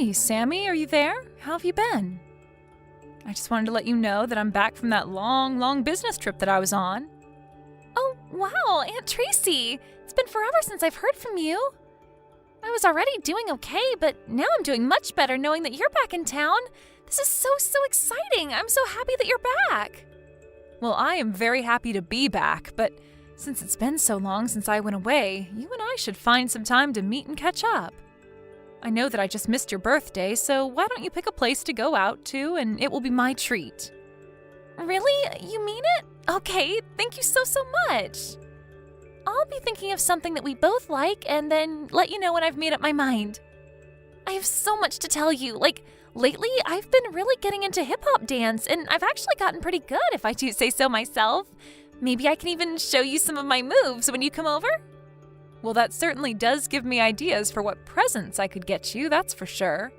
Hey, Sammy, are you there? How have you been? I just wanted to let you know that I'm back from that long business trip that I was on. Oh, wow, Aunt Tracy! It's been forever since I've heard from you. I was already doing okay, but now I'm doing much better knowing that you're back in town. This is so exciting. I'm so happy that you're back. Well, I am very happy to be back, but since it's been so long since I went away, you and I should find some time to meet and catch up. I know that I just missed your birthday, so why don't you pick a place to go out to, and it will be my treat. Really? You mean it? Okay, thank you so much. I'll be thinking of something that we both like and then let you know when I've made up my mind. I have so much to tell you. Lately, I've been really getting into hip-hop dance, and I've actually gotten pretty good, if I do say so myself. Maybe I can even show you some of my moves when you come over? Well, that certainly does give me ideas for what presents I could get you, that's for sure.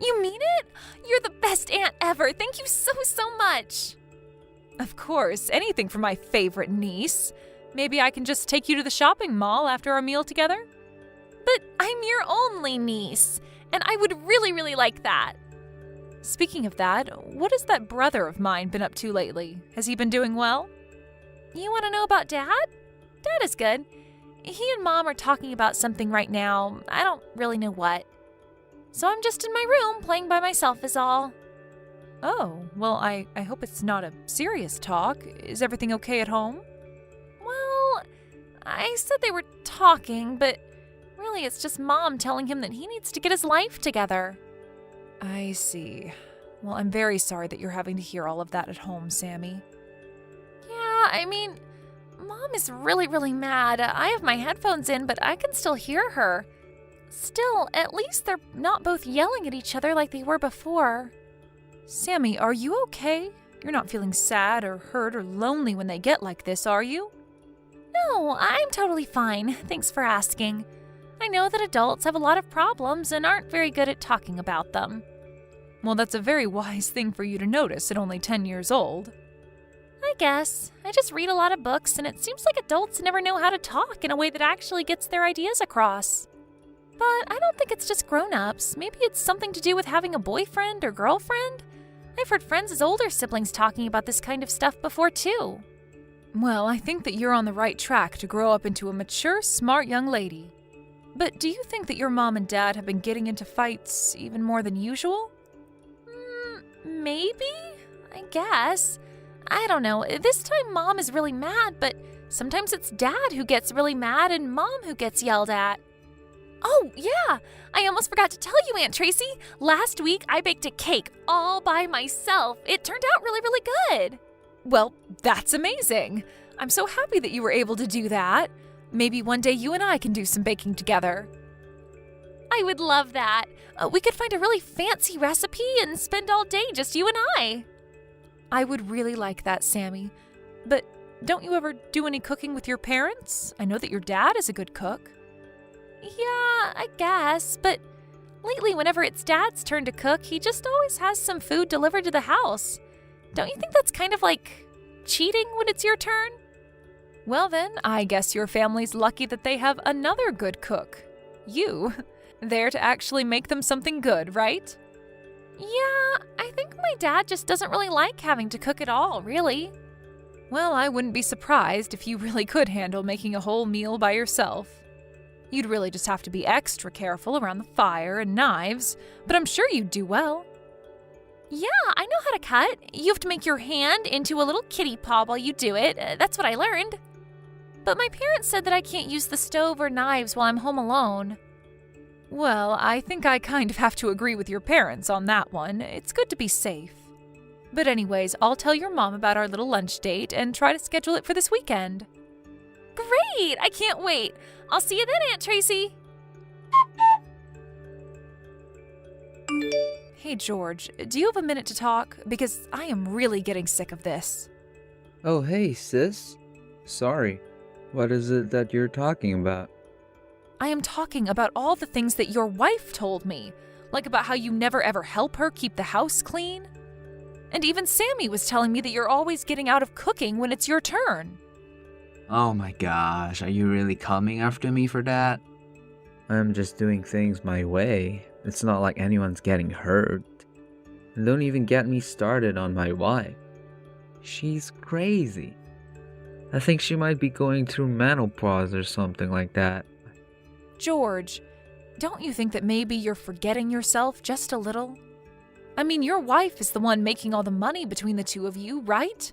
You mean it? You're the best aunt ever. Thank you so much. Of course, anything for my favorite niece. Maybe I can just take you to the shopping mall after our meal together? But I'm your only niece, and I would really like that. Speaking of that, what has that brother of mine been up to lately? Has he been doing well? You want to know about Dad? Dad is good. He and Mom are talking about something right now. I don't really know what. So I'm just in my room playing by myself is all. Oh, well, I hope it's not a serious talk. Is everything okay at home? Well, I said they were talking, but really it's just Mom telling him that he needs to get his life together. I see. Well, I'm very sorry that you're having to hear all of that at home, Sammy. Yeah, I mean, Mom is really mad. I have my headphones in, but I can still hear her. Still, at least they're not both yelling at each other like they were before. Sammy, are you okay? You're not feeling sad or hurt or lonely when they get like this, are you? No, I'm totally fine. Thanks for asking. I know that adults have a lot of problems and aren't very good at talking about them. Well, that's a very wise thing for you to notice at only 10 years old. I guess. I just read a lot of books, and it seems like adults never know how to talk in a way that actually gets their ideas across. But I don't think it's just grown-ups. Maybe it's something to do with having a boyfriend or girlfriend. I've heard friends as older siblings talking about this kind of stuff before, too. Well, I think that you're on the right track to grow up into a mature, smart young lady. But do you think that your mom and dad have been getting into fights even more than usual? Maybe? I guess. I don't know. This time Mom is really mad, but sometimes it's Dad who gets really mad and Mom who gets yelled at. Oh, yeah! I almost forgot to tell you, Aunt Tracy. Last week, I baked a cake all by myself. It turned out really good. Well, that's amazing. I'm so happy that you were able to do that. Maybe one day you and I can do some baking together. I would love that. We could find a really fancy recipe and spend all day just you and I. I would really like that, Sammy. But don't you ever do any cooking with your parents? I know that your dad is a good cook. Yeah, I guess, but lately whenever it's Dad's turn to cook, he just always has some food delivered to the house. Don't you think that's kind of like cheating when it's your turn? Well then, I guess your family's lucky that they have another good cook. You. There to actually make them something good, right? Yeah, I think my dad just doesn't really like having to cook at all, really. Well, I wouldn't be surprised if you really could handle making a whole meal by yourself. You'd really just have to be extra careful around the fire and knives, but I'm sure you'd do well. Yeah, I know how to cut. You have to make your hand into a little kitty paw while you do it. That's what I learned. But my parents said that I can't use the stove or knives while I'm home alone. Well, I think I kind of have to agree with your parents on that one. It's good to be safe. But anyways, I'll tell your mom about our little lunch date and try to schedule it for this weekend. Great! I can't wait. I'll see you then, Aunt Tracy. Hey, George, do you have a minute to talk? Because I am really getting sick of this. Oh, hey, sis. Sorry. What is it that you're talking about? I am talking about all the things that your wife told me, like about how you never ever help her keep the house clean. And even Sammy was telling me that you're always getting out of cooking when it's your turn. Oh my gosh, are you really coming after me for that? I'm just doing things my way. It's not like anyone's getting hurt. And don't even get me started on my wife. She's crazy. I think she might be going through menopause or something like that. George, don't you think that maybe you're forgetting yourself just a little? I mean, your wife is the one making all the money between the two of you, right?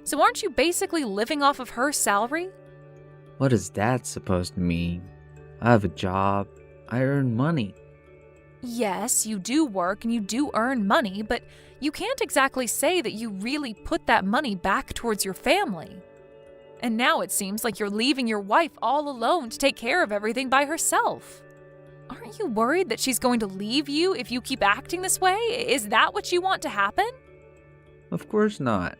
So aren't you basically living off of her salary? What is that supposed to mean? I have a job. I earn money. Yes, you do work and you do earn money, but you can't exactly say that you really put that money back towards your family. And now it seems like you're leaving your wife all alone to take care of everything by herself. Aren't you worried that she's going to leave you if you keep acting this way? Is that what you want to happen? Of course not.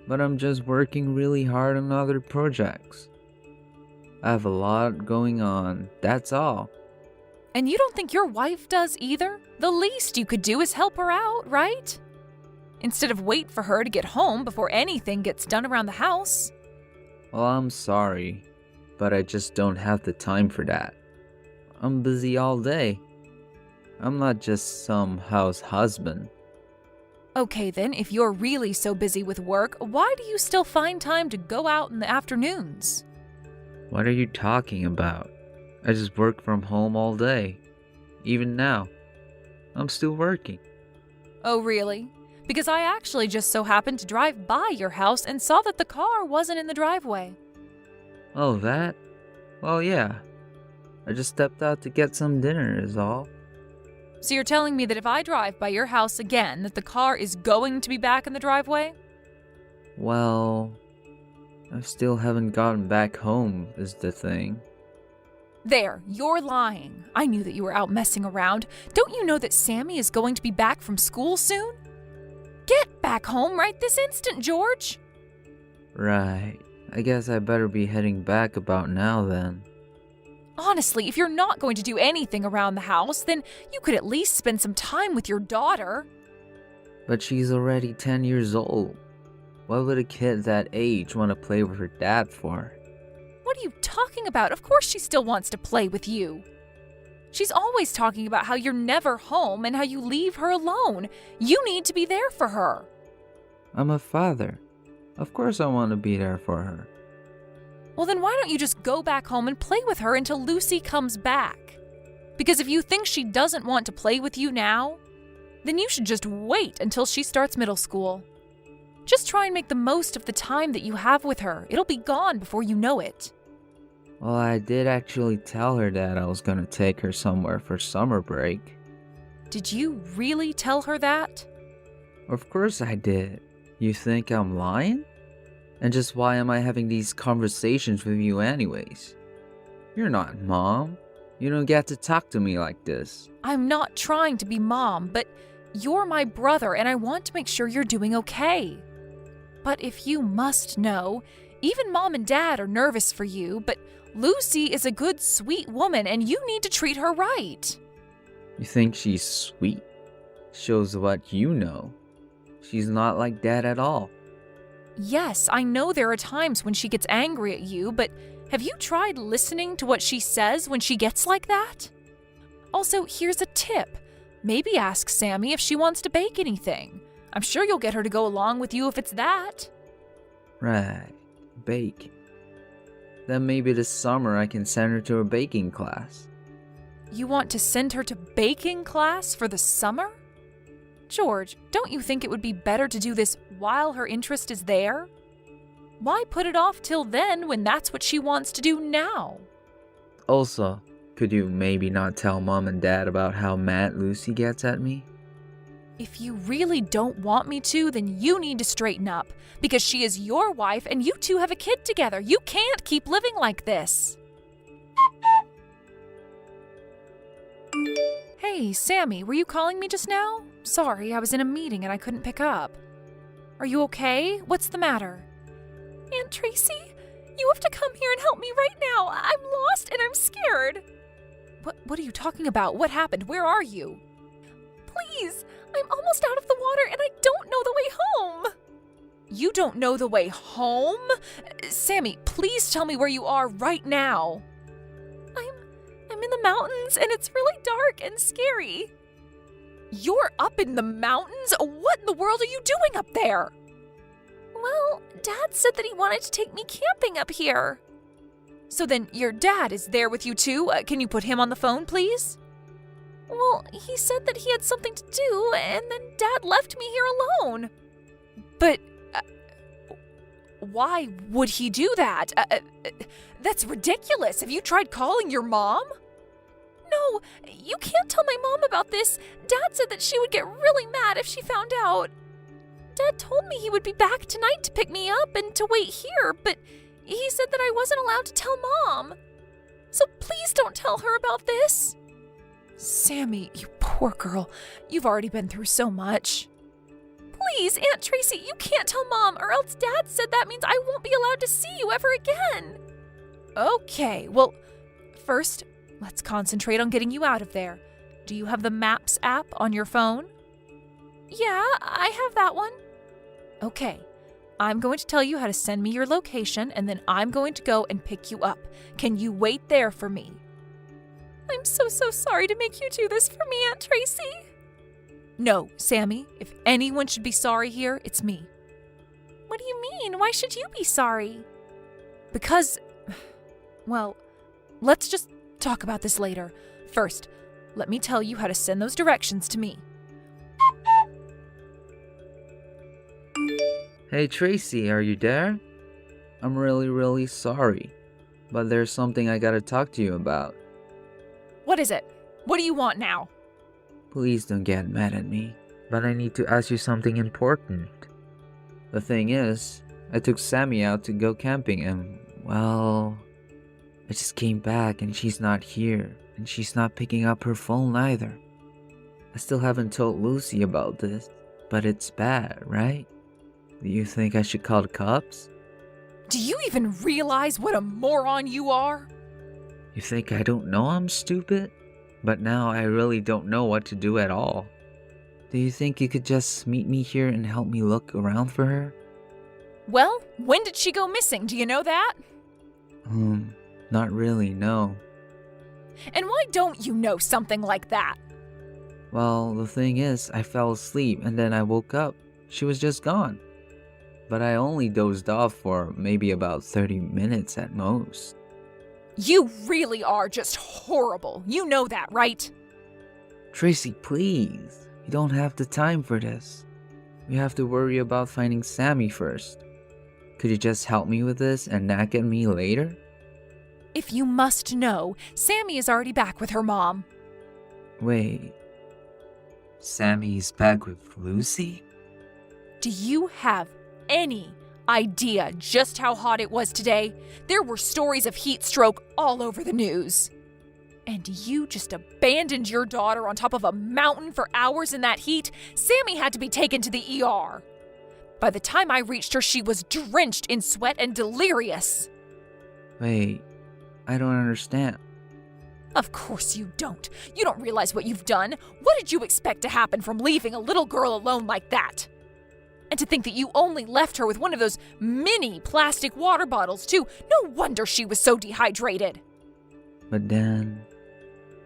But I'm just working really hard on other projects. I have a lot going on, that's all. And you don't think your wife does either? The least you could do is help her out, right? Instead of wait for her to get home before anything gets done around the house. Well, I'm sorry, but I just don't have the time for that. I'm busy all day. I'm not just some house husband. Okay then, if you're really so busy with work, why do you still find time to go out in the afternoons? What are you talking about? I just work from home all day. Even now, I'm still working. Oh really? Because I actually just so happened to drive by your house and saw that the car wasn't in the driveway. Oh, that? Well, yeah. I just stepped out to get some dinner is all. So you're telling me that if I drive by your house again, that the car is going to be back in the driveway? Well, I still haven't gotten back home is the thing. There, you're lying. I knew that you were out messing around. Don't you know that Sammy is going to be back from school soon? Get back home right this instant, George! Right. I guess I better be heading back about now then. Honestly, if you're not going to do anything around the house, then you could at least spend some time with your daughter. But she's already 10 years old. What would a kid that age want to play with her dad for? What are you talking about? Of course she still wants to play with you. She's always talking about how you're never home and how you leave her alone. You need to be there for her. I'm a father. Of course I want to be there for her. Well, then why don't you just go back home and play with her until Lucy comes back? Because if you think she doesn't want to play with you now, then you should just wait until she starts middle school. Just try and make the most of the time that you have with her. It'll be gone before you know it. Well, I did actually tell her that I was going to take her somewhere for summer break. Did you really tell her that? Of course I did. You think I'm lying? And just why am I having these conversations with you anyways? You're not Mom. You don't get to talk to me like this. I'm not trying to be Mom, but you're my brother and I want to make sure you're doing okay. But if you must know, even Mom and Dad are nervous for you, but Lucy is a good, sweet woman and you need to treat her right. You think she's sweet? Shows what you know. She's not like Dad at all. Yes, I know there are times when she gets angry at you, but have you tried listening to what she says when she gets like that? Also, here's a tip. Maybe ask Sammy if she wants to bake anything. I'm sure you'll get her to go along with you if it's that. Right, bake. Then maybe this summer I can send her to a baking class. You want to send her to baking class for the summer? George, don't you think it would be better to do this while her interest is there? Why put it off till then when that's what she wants to do now? Also, could you maybe not tell Mom and Dad about how mad Lucy gets at me? If you really don't want me to, then you need to straighten up, because she is your wife and you two have a kid together. You can't keep living like this. Hey, Sammy, were you calling me just now? Sorry, I was in a meeting and I couldn't pick up. Are you okay? What's the matter? Aunt Tracy, you have to come here and help me right now. I'm lost and I'm scared. What are you talking about? What happened? Where are you? Please, I'm almost out of the water and I don't know the way home. You don't know the way home? Sammy, please tell me where you are right now. I'm I'm in the mountains and it's really dark and scary. You're up in the mountains? What in the world are you doing up there? Well, Dad said that he wanted to take me camping up here. So then your dad is there with you too? Can you put him on the phone, please? Well, he said that he had something to do, and then Dad left me here alone. But why would he do that? That's ridiculous. Have you tried calling your mom? No, you can't tell my mom about this. Dad said that she would get really mad if she found out. Dad told me he would be back tonight to pick me up and to wait here, but he said that I wasn't allowed to tell Mom. So please don't tell her about this. Sammy, you poor girl. You've already been through so much. Please, Aunt Tracy, you can't tell Mom, or else Dad said that means I won't be allowed to see you ever again. Okay, well, first, let's concentrate on getting you out of there. Do you have the Maps app on your phone? Yeah, I have that one. Okay, I'm going to tell you how to send me your location, and then I'm going to go and pick you up. Can you wait there for me? I'm so sorry to make you do this for me, Aunt Tracy. No, Sammy, if anyone should be sorry here, it's me. What do you mean? Why should you be sorry? Because, well, let's just talk about this later. First, let me tell you how to send those directions to me. Hey Tracy, are you there? I'm really sorry, but there's something I gotta talk to you about. What is it? What do you want now? Please don't get mad at me, but I need to ask you something important. The thing is, I took Sammy out to go camping and, well, I just came back and she's not here, and she's not picking up her phone either. I still haven't told Lucy about this, but it's bad, right? Do you think I should call the cops? Do you even realize what a moron you are? You think I don't know I'm stupid? But now I really don't know what to do at all. Do you think you could just meet me here and help me look around for her? Well, when did she go missing? Do you know that? Not really, no. And why don't you know something like that? Well, the thing is, I fell asleep and then I woke up. She was just gone. But I only dozed off for maybe about 30 minutes at most. You really are just horrible. You know that, right? Tracy, please. You don't have the time for this. We have to worry about finding Sammy first. Could you just help me with this and nag at me later? If you must know, Sammy is already back with her mom. Wait. Sammy's back with Lucy? Do you have any idea just how hot it was today? There were stories of heat stroke all over the news. And you just abandoned your daughter on top of a mountain for hours in that heat? Sammy had to be taken to the ER. By the time I reached her, she was drenched in sweat and delirious. Wait, I don't understand. Of course you don't. You don't realize what you've done. What did you expect to happen from leaving a little girl alone like that? And to think that you only left her with one of those mini plastic water bottles, too. No wonder she was so dehydrated. But then,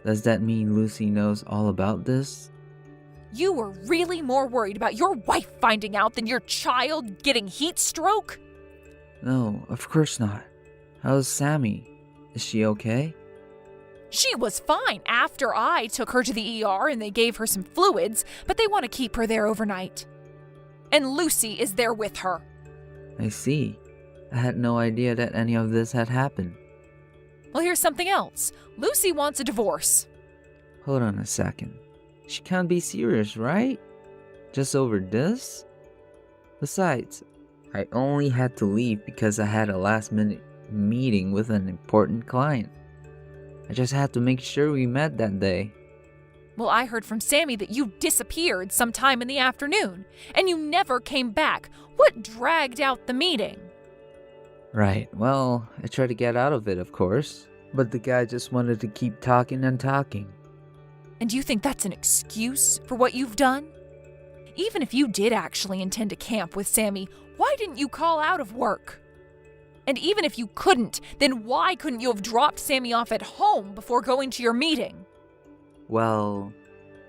does that mean Lucy knows all about this? You were really more worried about your wife finding out than your child getting heat stroke? No, of course not. How's Sammy? Is she okay? She was fine after I took her to the ER and they gave her some fluids, but they want to keep her there overnight. And Lucy is there with her. I see. I had no idea that any of this had happened. Well, here's something else. Lucy wants a divorce. Hold on a second. She can't be serious, right? Just over this? Besides, I only had to leave because I had a last-minute meeting with an important client. I just had to make sure we met that day. Well, I heard from Sammy that you disappeared sometime in the afternoon, and you never came back. What dragged out the meeting? Right, well, I tried to get out of it, of course, but the guy just wanted to keep talking and talking. And you think that's an excuse for what you've done? Even if you did actually intend to camp with Sammy, why didn't you call out of work? And even if you couldn't, then why couldn't you have dropped Sammy off at home before going to your meeting? Well,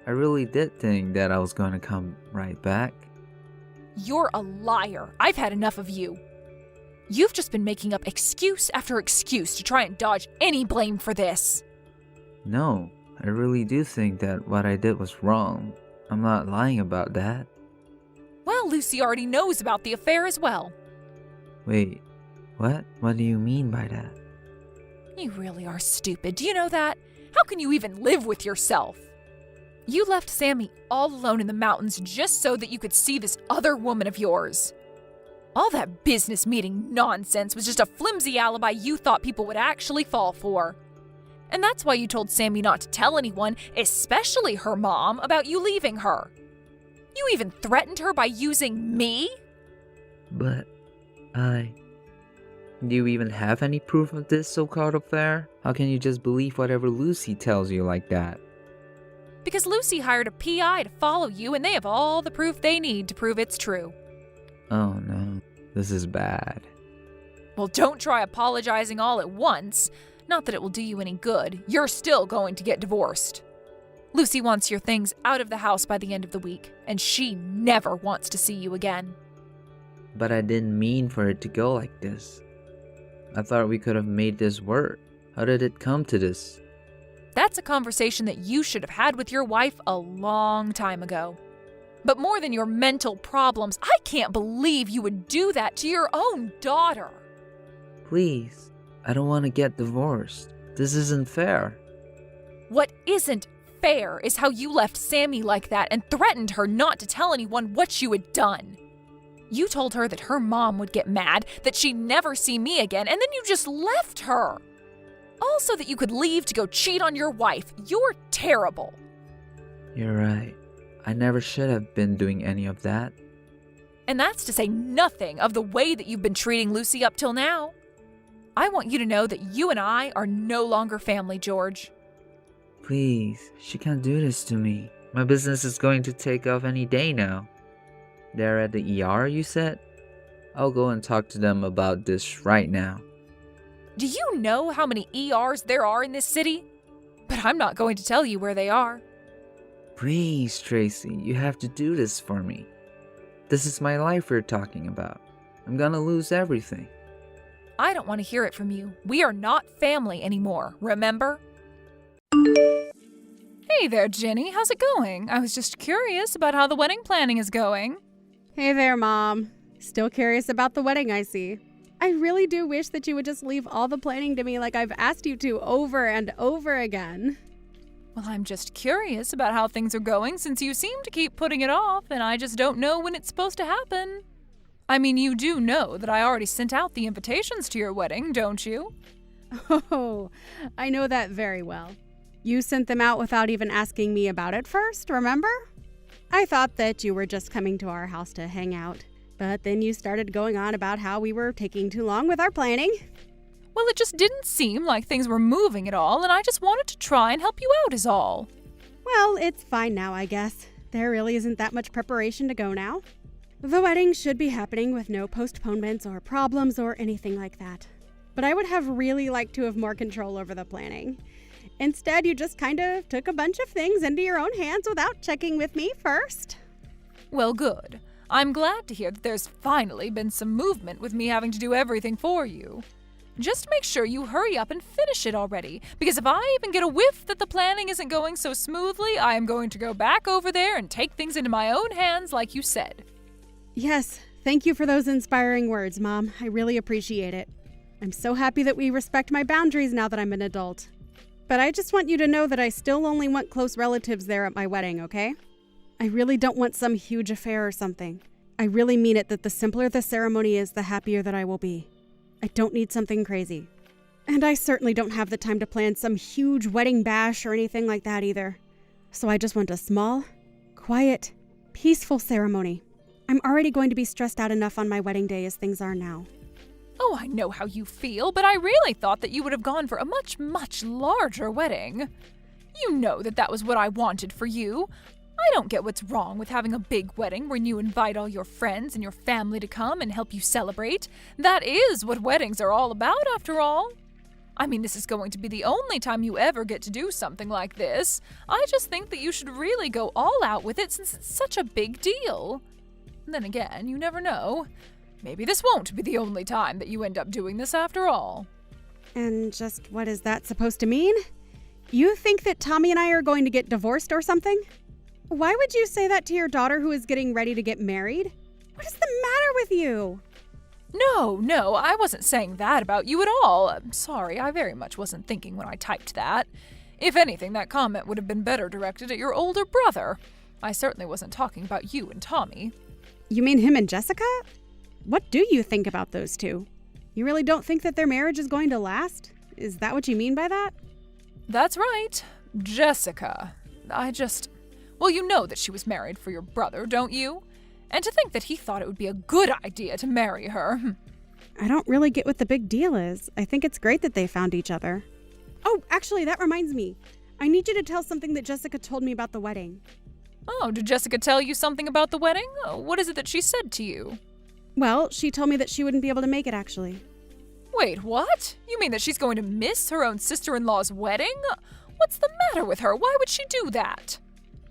I really did think that I was going to come right back. You're a liar. I've had enough of you. You've just been making up excuse after excuse to try and dodge any blame for this. No, I really do think that what I did was wrong. I'm not lying about that. Well, Lucy already knows about the affair as well. Wait, what? What do you mean by that? You really are stupid. Do you know that? How can you even live with yourself? You left Sammy all alone in the mountains just so that you could see this other woman of yours. All that business meeting nonsense was just a flimsy alibi you thought people would actually fall for. And that's why you told Sammy not to tell anyone, especially her mom, about you leaving her. You even threatened her by using me? But do you even have any proof of this so-called affair? How can you just believe whatever Lucy tells you like that? Because Lucy hired a PI to follow you and they have all the proof they need to prove it's true. Oh no, this is bad. Well, don't try apologizing all at once. Not that it will do you any good. You're still going to get divorced. Lucy wants your things out of the house by the end of the week, and she never wants to see you again. But I didn't mean for it to go like this. I thought we could have made this work. How did it come to this? That's a conversation that you should have had with your wife a long time ago. But more than your mental problems, I can't believe you would do that to your own daughter. Please, I don't want to get divorced. This isn't fair. What isn't fair is how you left Sammy like that and threatened her not to tell anyone what you had done. You told her that her mom would get mad, that she'd never see me again, and then you just left her. All so that you could leave to go cheat on your wife. You're terrible. You're right. I never should have been doing any of that. And that's to say nothing of the way that you've been treating Lucy up till now. I want you to know that you and I are no longer family, George. Please, she can't do this to me. My business is going to take off any day now. They're at the ER, you said? I'll go and talk to them about this right now. Do you know how many ERs there are in this city? But I'm not going to tell you where they are. Please, Tracy, you have to do this for me. This is my life we're talking about. I'm gonna lose everything. I don't want to hear it from you. We are not family anymore, remember? Hey there, Jenny. How's it going? I was just curious about how the wedding planning is going. Hey there, Mom. Still curious about the wedding, I see. I really do wish that you would just leave all the planning to me like I've asked you to over and over again. Well, I'm just curious about how things are going since you seem to keep putting it off and I just don't know when it's supposed to happen. I mean, you do know that I already sent out the invitations to your wedding, don't you? Oh, I know that very well. You sent them out without even asking me about it first, remember? I thought that you were just coming to our house to hang out, but then you started going on about how we were taking too long with our planning. Well, it just didn't seem like things were moving at all, and I just wanted to try and help you out is all. Well, it's fine now, I guess. There really isn't that much preparation to go now. The wedding should be happening with no postponements or problems or anything like that. But I would have really liked to have more control over the planning. Instead, you just kind of took a bunch of things into your own hands without checking with me first. Well, good. I'm glad to hear that there's finally been some movement with me having to do everything for you. Just make sure you hurry up and finish it already, because if I even get a whiff that the planning isn't going so smoothly, I am going to go back over there and take things into my own hands like you said. Yes, thank you for those inspiring words, Mom. I really appreciate it. I'm so happy that we respect my boundaries now that I'm an adult. But I just want you to know that I still only want close relatives there at my wedding, okay? I really don't want some huge affair or something. I really mean it that the simpler the ceremony is, the happier that I will be. I don't need something crazy. And I certainly don't have the time to plan some huge wedding bash or anything like that either. So I just want a small, quiet, peaceful ceremony. I'm already going to be stressed out enough on my wedding day as things are now. Oh, I know how you feel, but I really thought that you would have gone for a much, much larger wedding. You know that was what I wanted for you. I I don't get what's wrong with having a big wedding when you invite all your friends and your family to come and help you celebrate. That is what weddings are all about, after all. I mean, this is going to be the only time you ever get to do something like this. I just think that you should really go all out with it since it's such a big deal. Then again, you never know. Maybe this won't be the only time that you end up doing this after all. And just what is that supposed to mean? You think that Tommy and I are going to get divorced or something? Why would you say that to your daughter who is getting ready to get married? What is the matter with you? No, I wasn't saying that about you at all. I'm sorry, I very much wasn't thinking when I typed that. If anything, that comment would have been better directed at your older brother. I certainly wasn't talking about you and Tommy. You mean him and Jessica? What do you think about those two? You really don't think that their marriage is going to last? Is that what you mean by that? That's right. Jessica. Well, you know that she was married for your brother, don't you? And to think that he thought it would be a good idea to marry her. I don't really get what the big deal is. I think it's great that they found each other. Oh, actually, that reminds me. I need you to tell something that Jessica told me about the wedding. Oh, did Jessica tell you something about the wedding? What is it that she said to you? Well, she told me that she wouldn't be able to make it, actually. Wait, what? You mean that she's going to miss her own sister-in-law's wedding? What's the matter with her? Why would she do that?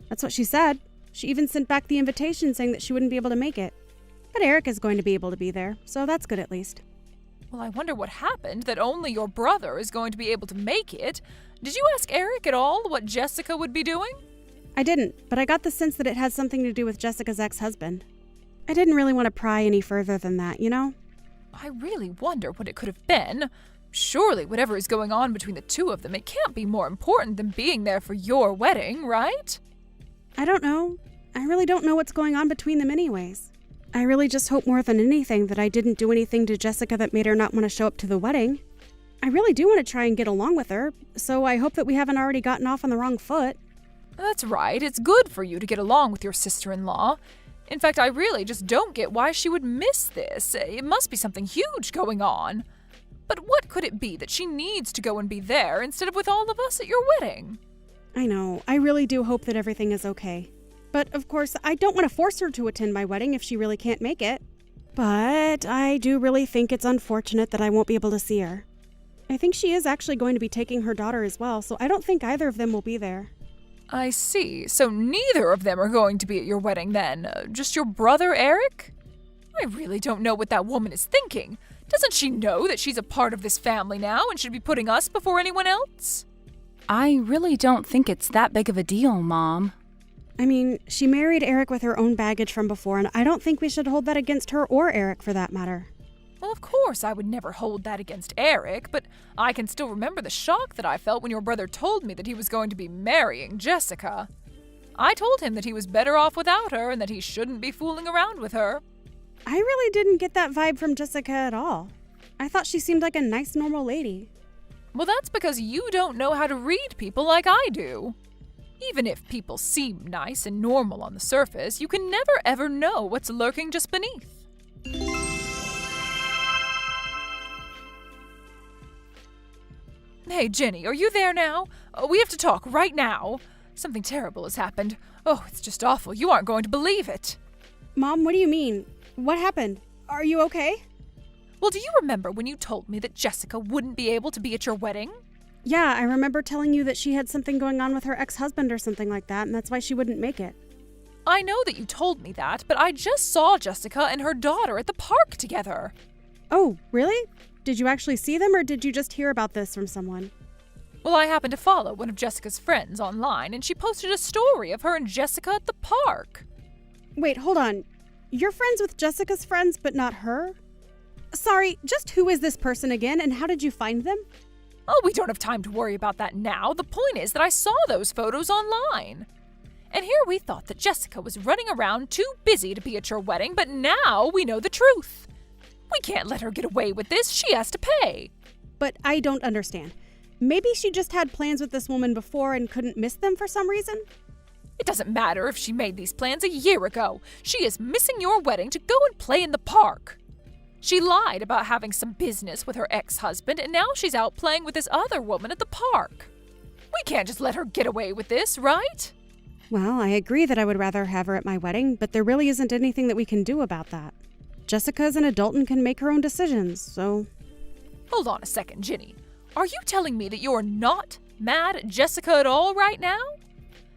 That's what she said. She even sent back the invitation saying that she wouldn't be able to make it. But Eric is going to be able to be there, so that's good at least. Well, I wonder what happened that only your brother is going to be able to make it. Did you ask Eric at all what Jessica would be doing? I didn't, but I got the sense that it has something to do with Jessica's ex-husband. I didn't really want to pry any further than that, you know? I really wonder what it could have been. Surely whatever is going on between the two of them, it can't be more important than being there for your wedding, right? I don't know. I really don't know what's going on between them anyways. I really just hope more than anything that I didn't do anything to Jessica that made her not want to show up to the wedding. I really do want to try and get along with her, so I hope that we haven't already gotten off on the wrong foot. That's right. It's good for you to get along with your sister-in-law. In fact, I really just don't get why she would miss this. It must be something huge going on. But what could it be that she needs to go and be there instead of with all of us at your wedding? I know. I really do hope that everything is okay. But, of course, I don't want to force her to attend my wedding if she really can't make it. But I do really think it's unfortunate that I won't be able to see her. I think she is actually going to be taking her daughter as well, so I don't think either of them will be there. I see. So neither of them are going to be at your wedding then? Just your brother, Eric? I really don't know what that woman is thinking. Doesn't she know that she's a part of this family now and should be putting us before anyone else? I really don't think it's that big of a deal, Mom. I mean, she married Eric with her own baggage from before, and I don't think we should hold that against her or Eric for that matter. Well, of course, I would never hold that against Eric, but I can still remember the shock that I felt when your brother told me that he was going to be marrying Jessica. I told him that he was better off without her and that he shouldn't be fooling around with her. I really didn't get that vibe from Jessica at all. I thought she seemed like a nice, normal lady. Well, that's because you don't know how to read people like I do. Even if people seem nice and normal on the surface, you can never ever know what's lurking just beneath. Hey, Jenny, are you there now? We have to talk right now. Something terrible has happened. Oh, it's just awful. You aren't going to believe it. Mom, what do you mean? What happened? Are you okay? Well, do you remember when you told me that Jessica wouldn't be able to be at your wedding? Yeah, I remember telling you that she had something going on with her ex-husband or something like that, and that's why she wouldn't make it. I know that you told me that, but I just saw Jessica and her daughter at the park together. Oh, really? Did you actually see them, or did you just hear about this from someone? Well, I happened to follow one of Jessica's friends online, and she posted a story of her and Jessica at the park. Wait, hold on. You're friends with Jessica's friends, but not her? Sorry, just who is this person again, and how did you find them? Oh, we don't have time to worry about that now. The point is that I saw those photos online. And here we thought that Jessica was running around too busy to be at your wedding, but now we know the truth. We can't let her get away with this. She has to pay. But I don't understand. Maybe she just had plans with this woman before and couldn't miss them for some reason? It doesn't matter if she made these plans a year ago. She is missing your wedding to go and play in the park. She lied about having some business with her ex-husband, and now she's out playing with this other woman at the park. We can't just let her get away with this, right? Well, I agree that I would rather have her at my wedding, but there really isn't anything that we can do about that. Jessica's an adult and can make her own decisions, so... Hold on a second, Ginny. Are you telling me that you're not mad at Jessica at all right now?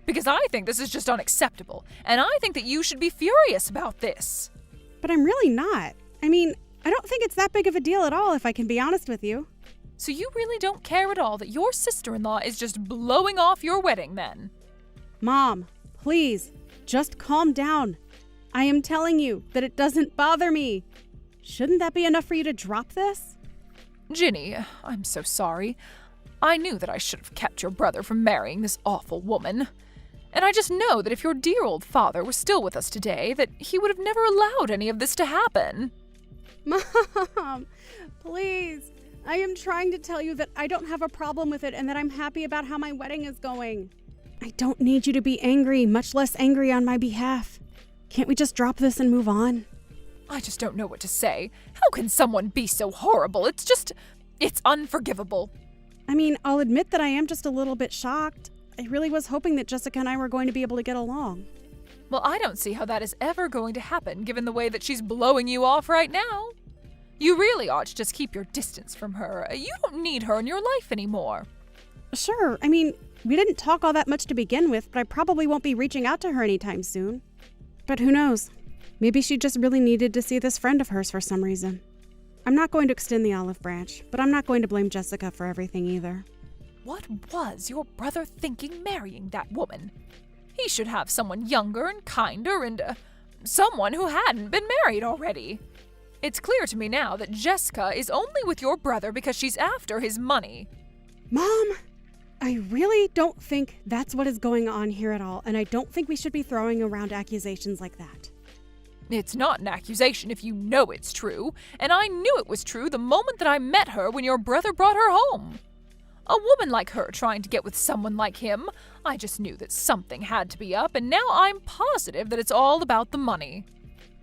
Because I think this is just unacceptable, and I think that you should be furious about this. But I'm really not. I mean, I don't think it's that big of a deal at all, if I can be honest with you. So you really don't care at all that your sister-in-law is just blowing off your wedding then? Mom, please, just calm down. I am telling you that it doesn't bother me. Shouldn't that be enough for you to drop this? Ginny, I'm so sorry. I knew that I should have kept your brother from marrying this awful woman. And I just know that if your dear old father was still with us today, that he would have never allowed any of this to happen. Mom, please. I am trying to tell you that I don't have a problem with it and that I'm happy about how my wedding is going. I don't need you to be angry, much less angry on my behalf. Can't we just drop this and move on? I just don't know what to say. How can someone be so horrible? It's unforgivable. I mean, I'll admit that I am just a little bit shocked. I really was hoping that Jessica and I were going to be able to get along. Well, I don't see how that is ever going to happen, given the way that she's blowing you off right now. You really ought to just keep your distance from her. You don't need her in your life anymore. Sure, I mean, we didn't talk all that much to begin with, but I probably won't be reaching out to her anytime soon. But who knows? Maybe she just really needed to see this friend of hers for some reason. I'm not going to extend the olive branch, but I'm not going to blame Jessica for everything either. What was your brother thinking marrying that woman? He should have someone younger and kinder and someone who hadn't been married already. It's clear to me now that Jessica is only with your brother because she's after his money. Mom, I really don't think that's what is going on here at all, and I don't think we should be throwing around accusations like that. It's not an accusation if you know it's true, and I knew it was true the moment that I met her when your brother brought her home. A woman like her trying to get with someone like him, I just knew that something had to be up, and now I'm positive that it's all about the money.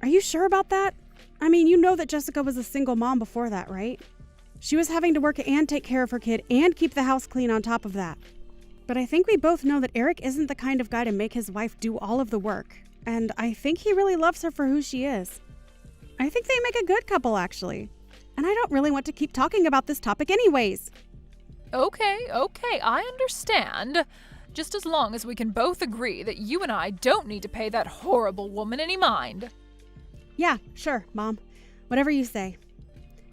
Are you sure about that? I mean, you know that Jessica was a single mom before that, right? She was having to work and take care of her kid and keep the house clean on top of that. But I think we both know that Eric isn't the kind of guy to make his wife do all of the work. And I think he really loves her for who she is. I think they make a good couple, actually. And I don't really want to keep talking about this topic anyways. Okay, I understand. Just as long as we can both agree that you and I don't need to pay that horrible woman any mind. Yeah, sure, Mom. Whatever you say.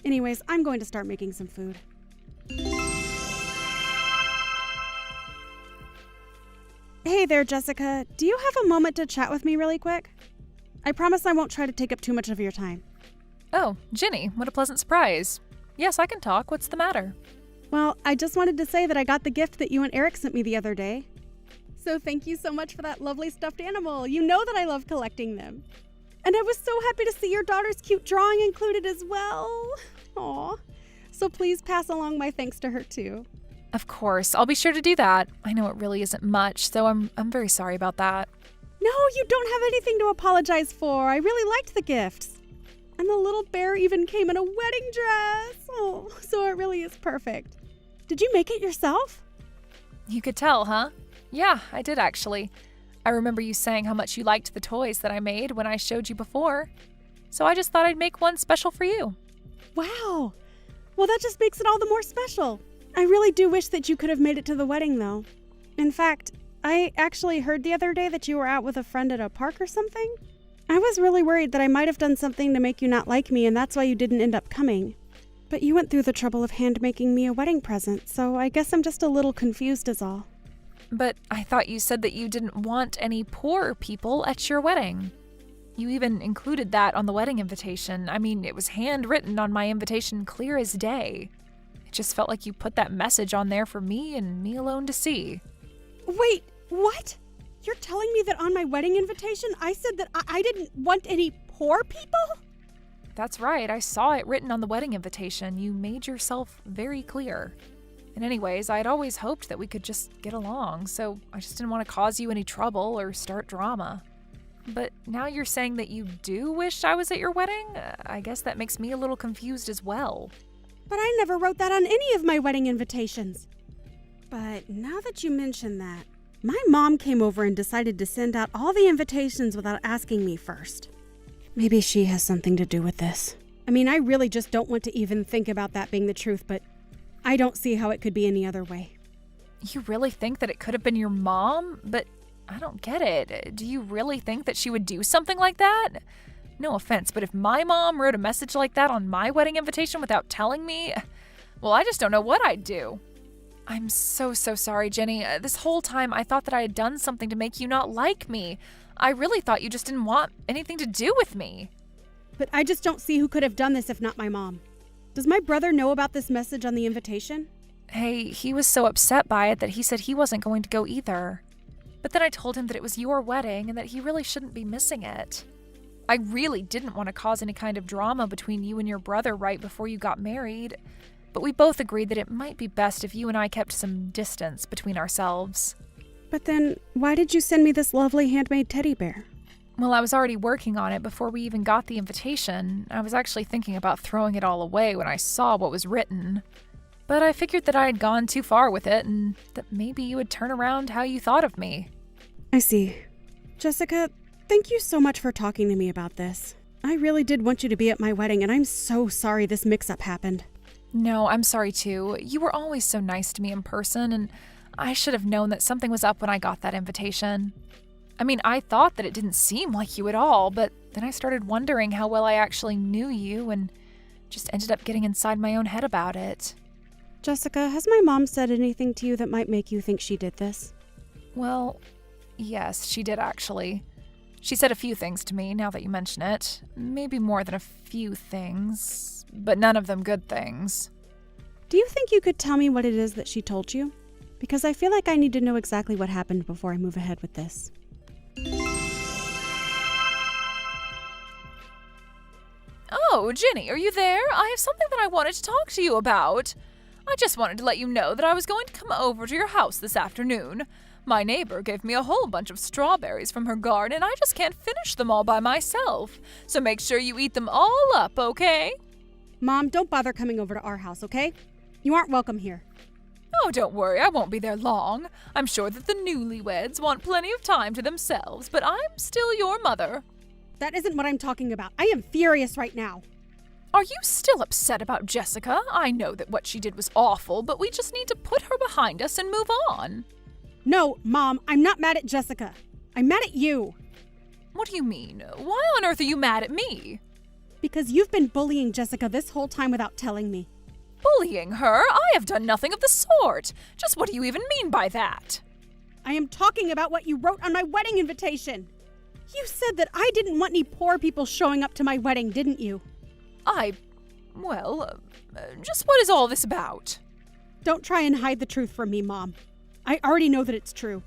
Anyways, I'm going to start making some food. Hey there, Jessica. Do you have a moment to chat with me really quick? I promise I won't try to take up too much of your time. Oh, Ginny, what a pleasant surprise. Yes, I can talk. What's the matter? Well, I just wanted to say that I got the gift that you and Eric sent me the other day. So thank you so much for that lovely stuffed animal. You know that I love collecting them. And I was so happy to see your daughter's cute drawing included as well. Aw. So please pass along my thanks to her too. Of course, I'll be sure to do that. I know it really isn't much, so I'm very sorry about that. No, you don't have anything to apologize for. I really liked the gifts. And the little bear even came in a wedding dress. Oh, so it really is perfect. Did you make it yourself? You could tell, huh? Yeah, I did actually. I remember you saying how much you liked the toys that I made when I showed you before. So I just thought I'd make one special for you. Wow. Well, that just makes it all the more special. I really do wish that you could have made it to the wedding, though. In fact, I actually heard the other day that you were out with a friend at a park or something. I was really worried that I might have done something to make you not like me, and that's why you didn't end up coming. But you went through the trouble of hand-making me a wedding present, so I guess I'm just a little confused is all. But I thought you said that you didn't want any poor people at your wedding. You even included that on the wedding invitation. I mean, it was handwritten on my invitation clear as day. It just felt like you put that message on there for me and me alone to see. Wait, what? You're telling me that on my wedding invitation I said that I didn't want any poor people? That's right, I saw it written on the wedding invitation. You made yourself very clear. And anyways, I'd always hoped that we could just get along, so I just didn't want to cause you any trouble or start drama. But now you're saying that you do wish I was at your wedding? I guess that makes me a little confused as well. But I never wrote that on any of my wedding invitations. But now that you mention that, My mom came over and decided to send out all the invitations without asking me first. Maybe she has something to do with this. I mean, I really just don't want to even think about that being the truth, but I don't see how it could be any other way. You really think that it could have been your mom? But I don't get it. Do you really think that she would do something like that? No offense, but if my mom wrote a message like that on my wedding invitation without telling me, well, I just don't know what I'd do. I'm so sorry, Jenny. This whole time I thought that I had done something to make you not like me. I really thought you just didn't want anything to do with me. But I just don't see who could have done this if not my mom. Does my brother know about this message on the invitation? Hey, he was so upset by it that he said he wasn't going to go either. But then I told him that it was your wedding and that he really shouldn't be missing it. I really didn't want to cause any kind of drama between you and your brother right before you got married. But we both agreed that it might be best if you and I kept some distance between ourselves. But then, why did you send me this lovely handmade teddy bear? Well, I was already working on it before we even got the invitation. I was actually thinking about throwing it all away when I saw what was written. But I figured that I had gone too far with it and that maybe you would turn around how you thought of me. I see. Jessica, thank you so much for talking to me about this. I really did want you to be at my wedding, and I'm so sorry this mix-up happened. No, I'm sorry too. You were always so nice to me in person, and I should have known that something was up when I got that invitation. I mean, I thought that it didn't seem like you at all, but then I started wondering how well I actually knew you and just ended up getting inside my own head about it. Jessica, has my mom said anything to you that might make you think she did this? Well, yes, she did actually. She said a few things to me now that you mention it. Maybe more than a few things, but none of them good things. Do you think you could tell me what it is that she told you? Because I feel like I need to know exactly what happened before I move ahead with this. Oh, Jenny, are you there? I have something that I wanted to talk to you about. I just wanted to let you know that I was going to come over to your house this afternoon. My neighbor gave me a whole bunch of strawberries from her garden, and I just can't finish them all by myself. So make sure you eat them all up, okay? Mom, don't bother coming over to our house, okay? You aren't welcome here. Oh, don't worry, I won't be there long. I'm sure that the newlyweds want plenty of time to themselves, but I'm still your mother. That isn't what I'm talking about. I am furious right now. Are you still upset about Jessica? I know that what she did was awful, but we just need to put her behind us and move on. No, Mom, I'm not mad at Jessica. I'm mad at you. What do you mean? Why on earth are you mad at me? Because you've been bullying Jessica this whole time without telling me. Bullying her? I have done nothing of the sort. Just what do you even mean by that? I am talking about what you wrote on my wedding invitation. You said that I didn't want any poor people showing up to my wedding, didn't you? Just what is all this about? Don't try and hide the truth from me, Mom. I already know that it's true.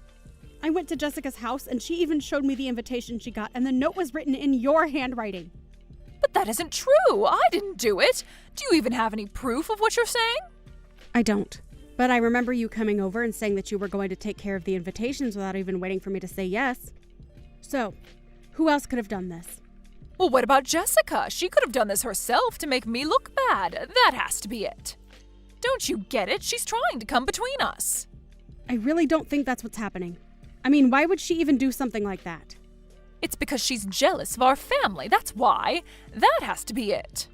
I went to Jessica's house and she even showed me the invitation she got, and the note was written in your handwriting. But that isn't true. I didn't do it. Do you even have any proof of what you're saying? I don't. But I remember you coming over and saying that you were going to take care of the invitations without even waiting for me to say yes. So, who else could have done this? Well, what about Jessica? She could have done this herself to make me look bad. That has to be it. Don't you get it? She's trying to come between us. I really don't think that's what's happening. I mean, why would she even do something like that? It's because she's jealous of our family. That's why. That has to be it.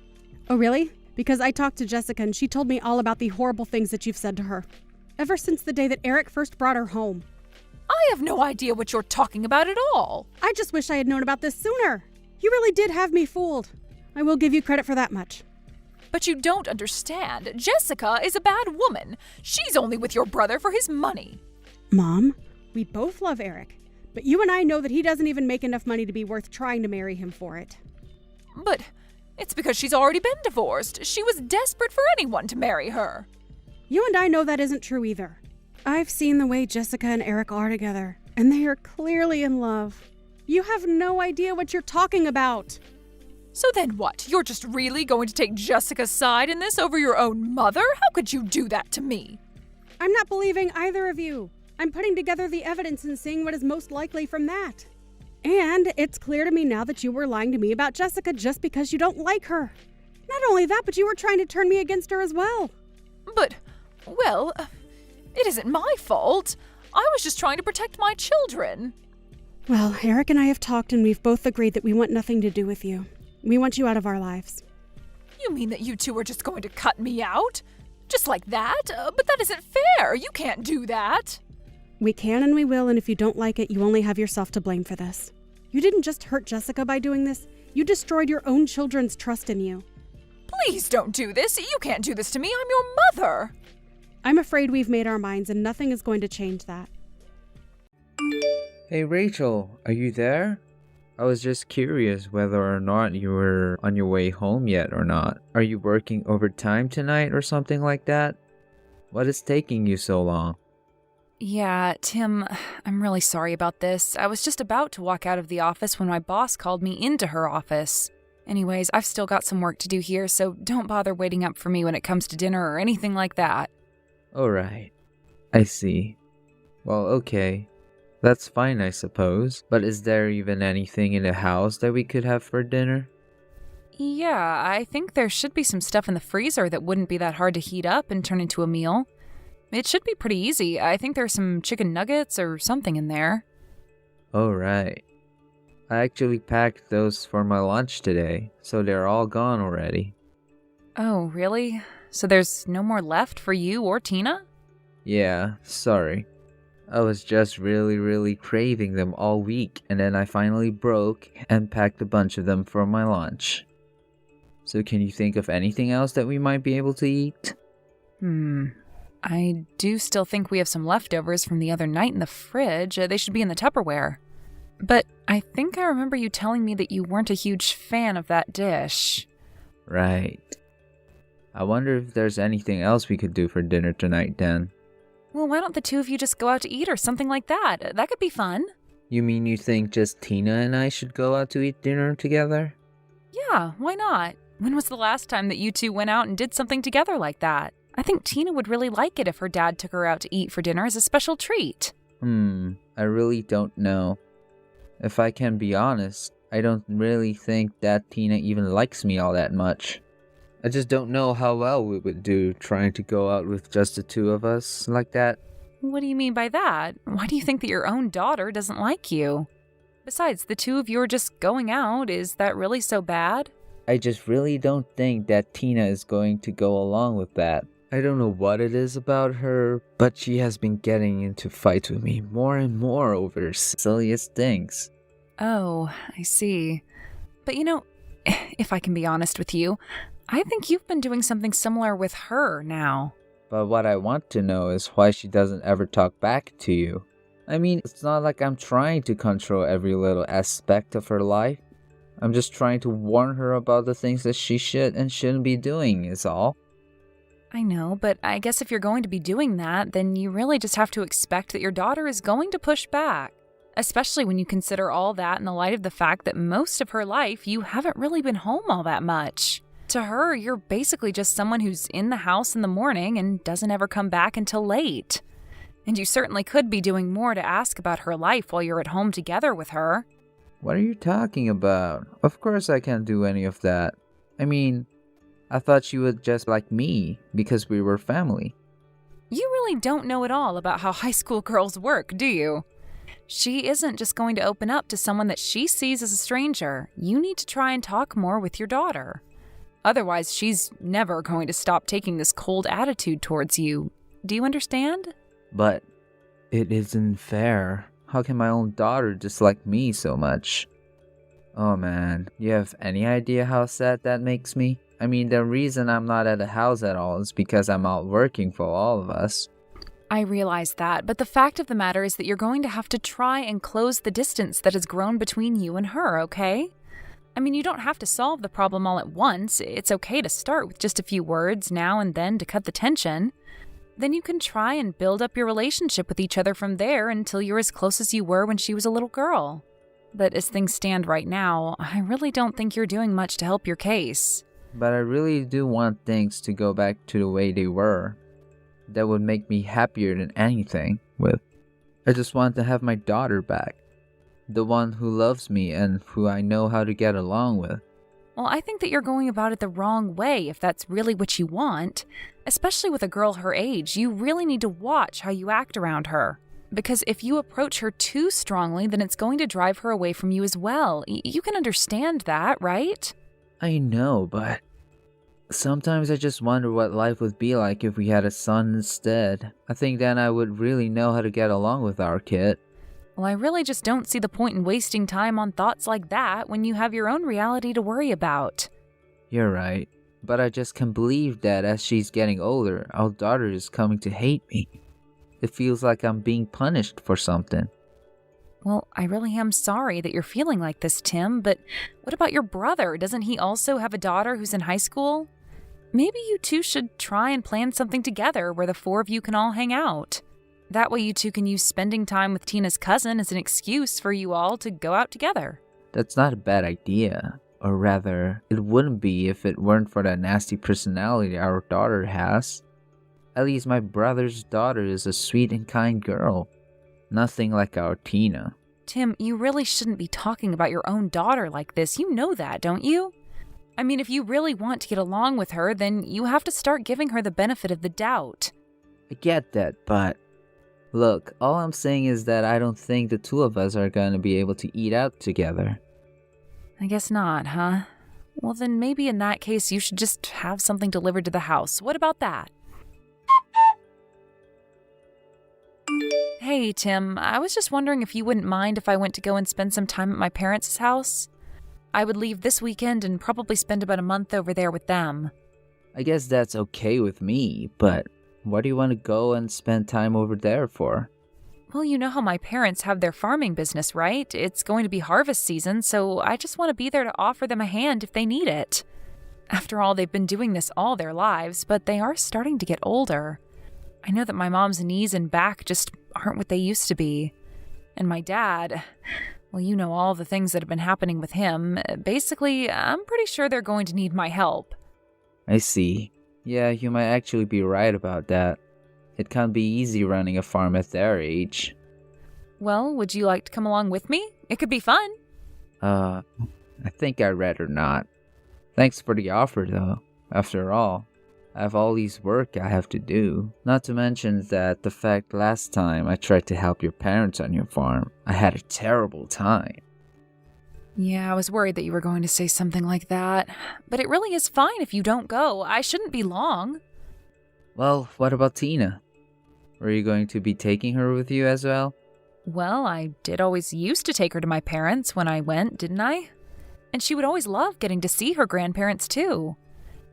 Oh, really? Because I talked to Jessica and she told me all about the horrible things that you've said to her. Ever since the day that Eric first brought her home. I have no idea what you're talking about at all. I just wish I had known about this sooner. You really did have me fooled. I will give you credit for that much. But you don't understand. Jessica is a bad woman. She's only with your brother for his money. Mom, we both love Eric. But you and I know that he doesn't even make enough money to be worth trying to marry him for it. But it's because she's already been divorced. She was desperate for anyone to marry her. You and I know that isn't true either. I've seen the way Jessica and Eric are together, and they are clearly in love. You have no idea what you're talking about. So then what? You're just really going to take Jessica's side in this over your own mother? How could you do that to me? I'm not believing either of you. I'm putting together the evidence and seeing what is most likely from that. And it's clear to me now that you were lying to me about Jessica just because you don't like her. Not only that, but you were trying to turn me against her as well. But, well, it isn't my fault. I was just trying to protect my children. Well, Eric and I have talked and we've both agreed that we want nothing to do with you. We want you out of our lives. You mean that you two are just going to cut me out? Just like that? But that isn't fair. You can't do that. We can and we will, and if you don't like it, you only have yourself to blame for this. You didn't just hurt Jessica by doing this. You destroyed your own children's trust in you. Please don't do this. You can't do this to me. I'm your mother. I'm afraid we've made our minds and nothing is going to change that. Hey Rachel, are you there? I was just curious whether or not you were on your way home yet or not. Are you working overtime tonight or something like that? What is taking you so long? Yeah, Tim, I'm really sorry about this. I was just about to walk out of the office when my boss called me into her office. Anyways, I've still got some work to do here, so don't bother waiting up for me when it comes to dinner or anything like that. Alright, I see. Well, okay. That's fine, I suppose. But is there even anything in the house that we could have for dinner? Yeah, I think there should be some stuff in the freezer that wouldn't be that hard to heat up and turn into a meal. It should be pretty easy. I think there's some chicken nuggets or something in there. Alright. I actually packed those for my lunch today, so they're all gone already. Oh, really? So there's no more left for you or Tina? Yeah, sorry. I was just really craving them all week, and then I finally broke and packed a bunch of them for my lunch. So can you think of anything else that we might be able to eat? I do still think we have some leftovers from the other night in the fridge. They should be in the Tupperware. But I think I remember you telling me that you weren't a huge fan of that dish. Right. I wonder if there's anything else we could do for dinner tonight then. Well, why don't the two of you just go out to eat or something like that? That could be fun. You mean you think just Tina and I should go out to eat dinner together? Yeah, why not? When was the last time that you two went out and did something together like that? I think Tina would really like it if her dad took her out to eat for dinner as a special treat. I really don't know. If I can be honest, I don't really think that Tina even likes me all that much. I just don't know how well we would do trying to go out with just the two of us like that. What do you mean by that? Why do you think that your own daughter doesn't like you? Besides, the two of you are just going out. Is that really so bad? I just really don't think that Tina is going to go along with that. I don't know what it is about her, but she has been getting into fights with me more and more over the silliest things. Oh, I see. But you know, if I can be honest with you, I think you've been doing something similar with her now. But what I want to know is why she doesn't ever talk back to you. I mean, it's not like I'm trying to control every little aspect of her life. I'm just trying to warn her about the things that she should and shouldn't be doing, is all. I know, but I guess if you're going to be doing that, then you really just have to expect that your daughter is going to push back. Especially when you consider all that in the light of the fact that most of her life you haven't really been home all that much. To her, you're basically just someone who's in the house in the morning and doesn't ever come back until late. And you certainly could be doing more to ask about her life while you're at home together with her. What are you talking about? Of course I can't do any of that. I mean, I thought she would just like me because we were family. You really don't know at all about how high school girls work, do you? She isn't just going to open up to someone that she sees as a stranger. You need to try and talk more with your daughter. Otherwise, she's never going to stop taking this cold attitude towards you. Do you understand? But it isn't fair. How can my own daughter dislike me so much? Oh man, you have any idea how sad that makes me? I mean, the reason I'm not at the house at all is because I'm out working for all of us. I realize that, but the fact of the matter is that you're going to have to try and close the distance that has grown between you and her, okay? I mean, you don't have to solve the problem all at once. It's okay to start with just a few words now and then to cut the tension. Then you can try and build up your relationship with each other from there until you're as close as you were when she was a little girl. But as things stand right now, I really don't think you're doing much to help your case. But I really do want things to go back to the way they were. That would make me happier than anything with. I just want to have my daughter back. The one who loves me and who I know how to get along with. Well, I think that you're going about it the wrong way if that's really what you want. Especially with a girl her age, you really need to watch how you act around her. Because if you approach her too strongly, then it's going to drive her away from you as well. You can understand that, right? I know, but sometimes I just wonder what life would be like if we had a son instead. I think then I would really know how to get along with our kid. Well, I really just don't see the point in wasting time on thoughts like that when you have your own reality to worry about. You're right, but I just can't believe that as she's getting older, our daughter is coming to hate me. It feels like I'm being punished for something. Well, I really am sorry that you're feeling like this, Tim, but what about your brother? Doesn't he also have a daughter who's in high school? Maybe you two should try and plan something together where the four of you can all hang out. That way you two can use spending time with Tina's cousin as an excuse for you all to go out together. That's not a bad idea. Or rather, it wouldn't be if it weren't for that nasty personality our daughter has. At least my brother's daughter is a sweet and kind girl. Nothing like our Tina. Tim, you really shouldn't be talking about your own daughter like this. You know that, don't you? I mean, if you really want to get along with her, then you have to start giving her the benefit of the doubt. I get that, but look, all I'm saying is that I don't think the two of us are going to be able to eat out together. I guess not, huh? Well, then maybe in that case you should just have something delivered to the house. What about that? Hey, Tim, I was just wondering if you wouldn't mind if I went to go and spend some time at my parents' house? I would leave this weekend and probably spend about a month over there with them. I guess that's okay with me, but why do you want to go and spend time over there for? Well, you know how my parents have their farming business, right? It's going to be harvest season, so I just want to be there to offer them a hand if they need it. After all, they've been doing this all their lives, but they are starting to get older. I know that my mom's knees and back just aren't what they used to be. And my dad, well, you know all the things that have been happening with him. Basically, I'm pretty sure they're going to need my help. I see. Yeah, you might actually be right about that. It can't be easy running a farm at their age. Well, would you like to come along with me? It could be fun. I think I'd rather not. Thanks for the offer, though. After all, I have all these work I have to do. Not to mention that the fact last time I tried to help your parents on your farm, I had a terrible time. Yeah, I was worried that you were going to say something like that. But it really is fine if you don't go. I shouldn't be long. Well, what about Tina? Were you going to be taking her with you as well? Well, I did always used to take her to my parents when I went, didn't I? And she would always love getting to see her grandparents, too.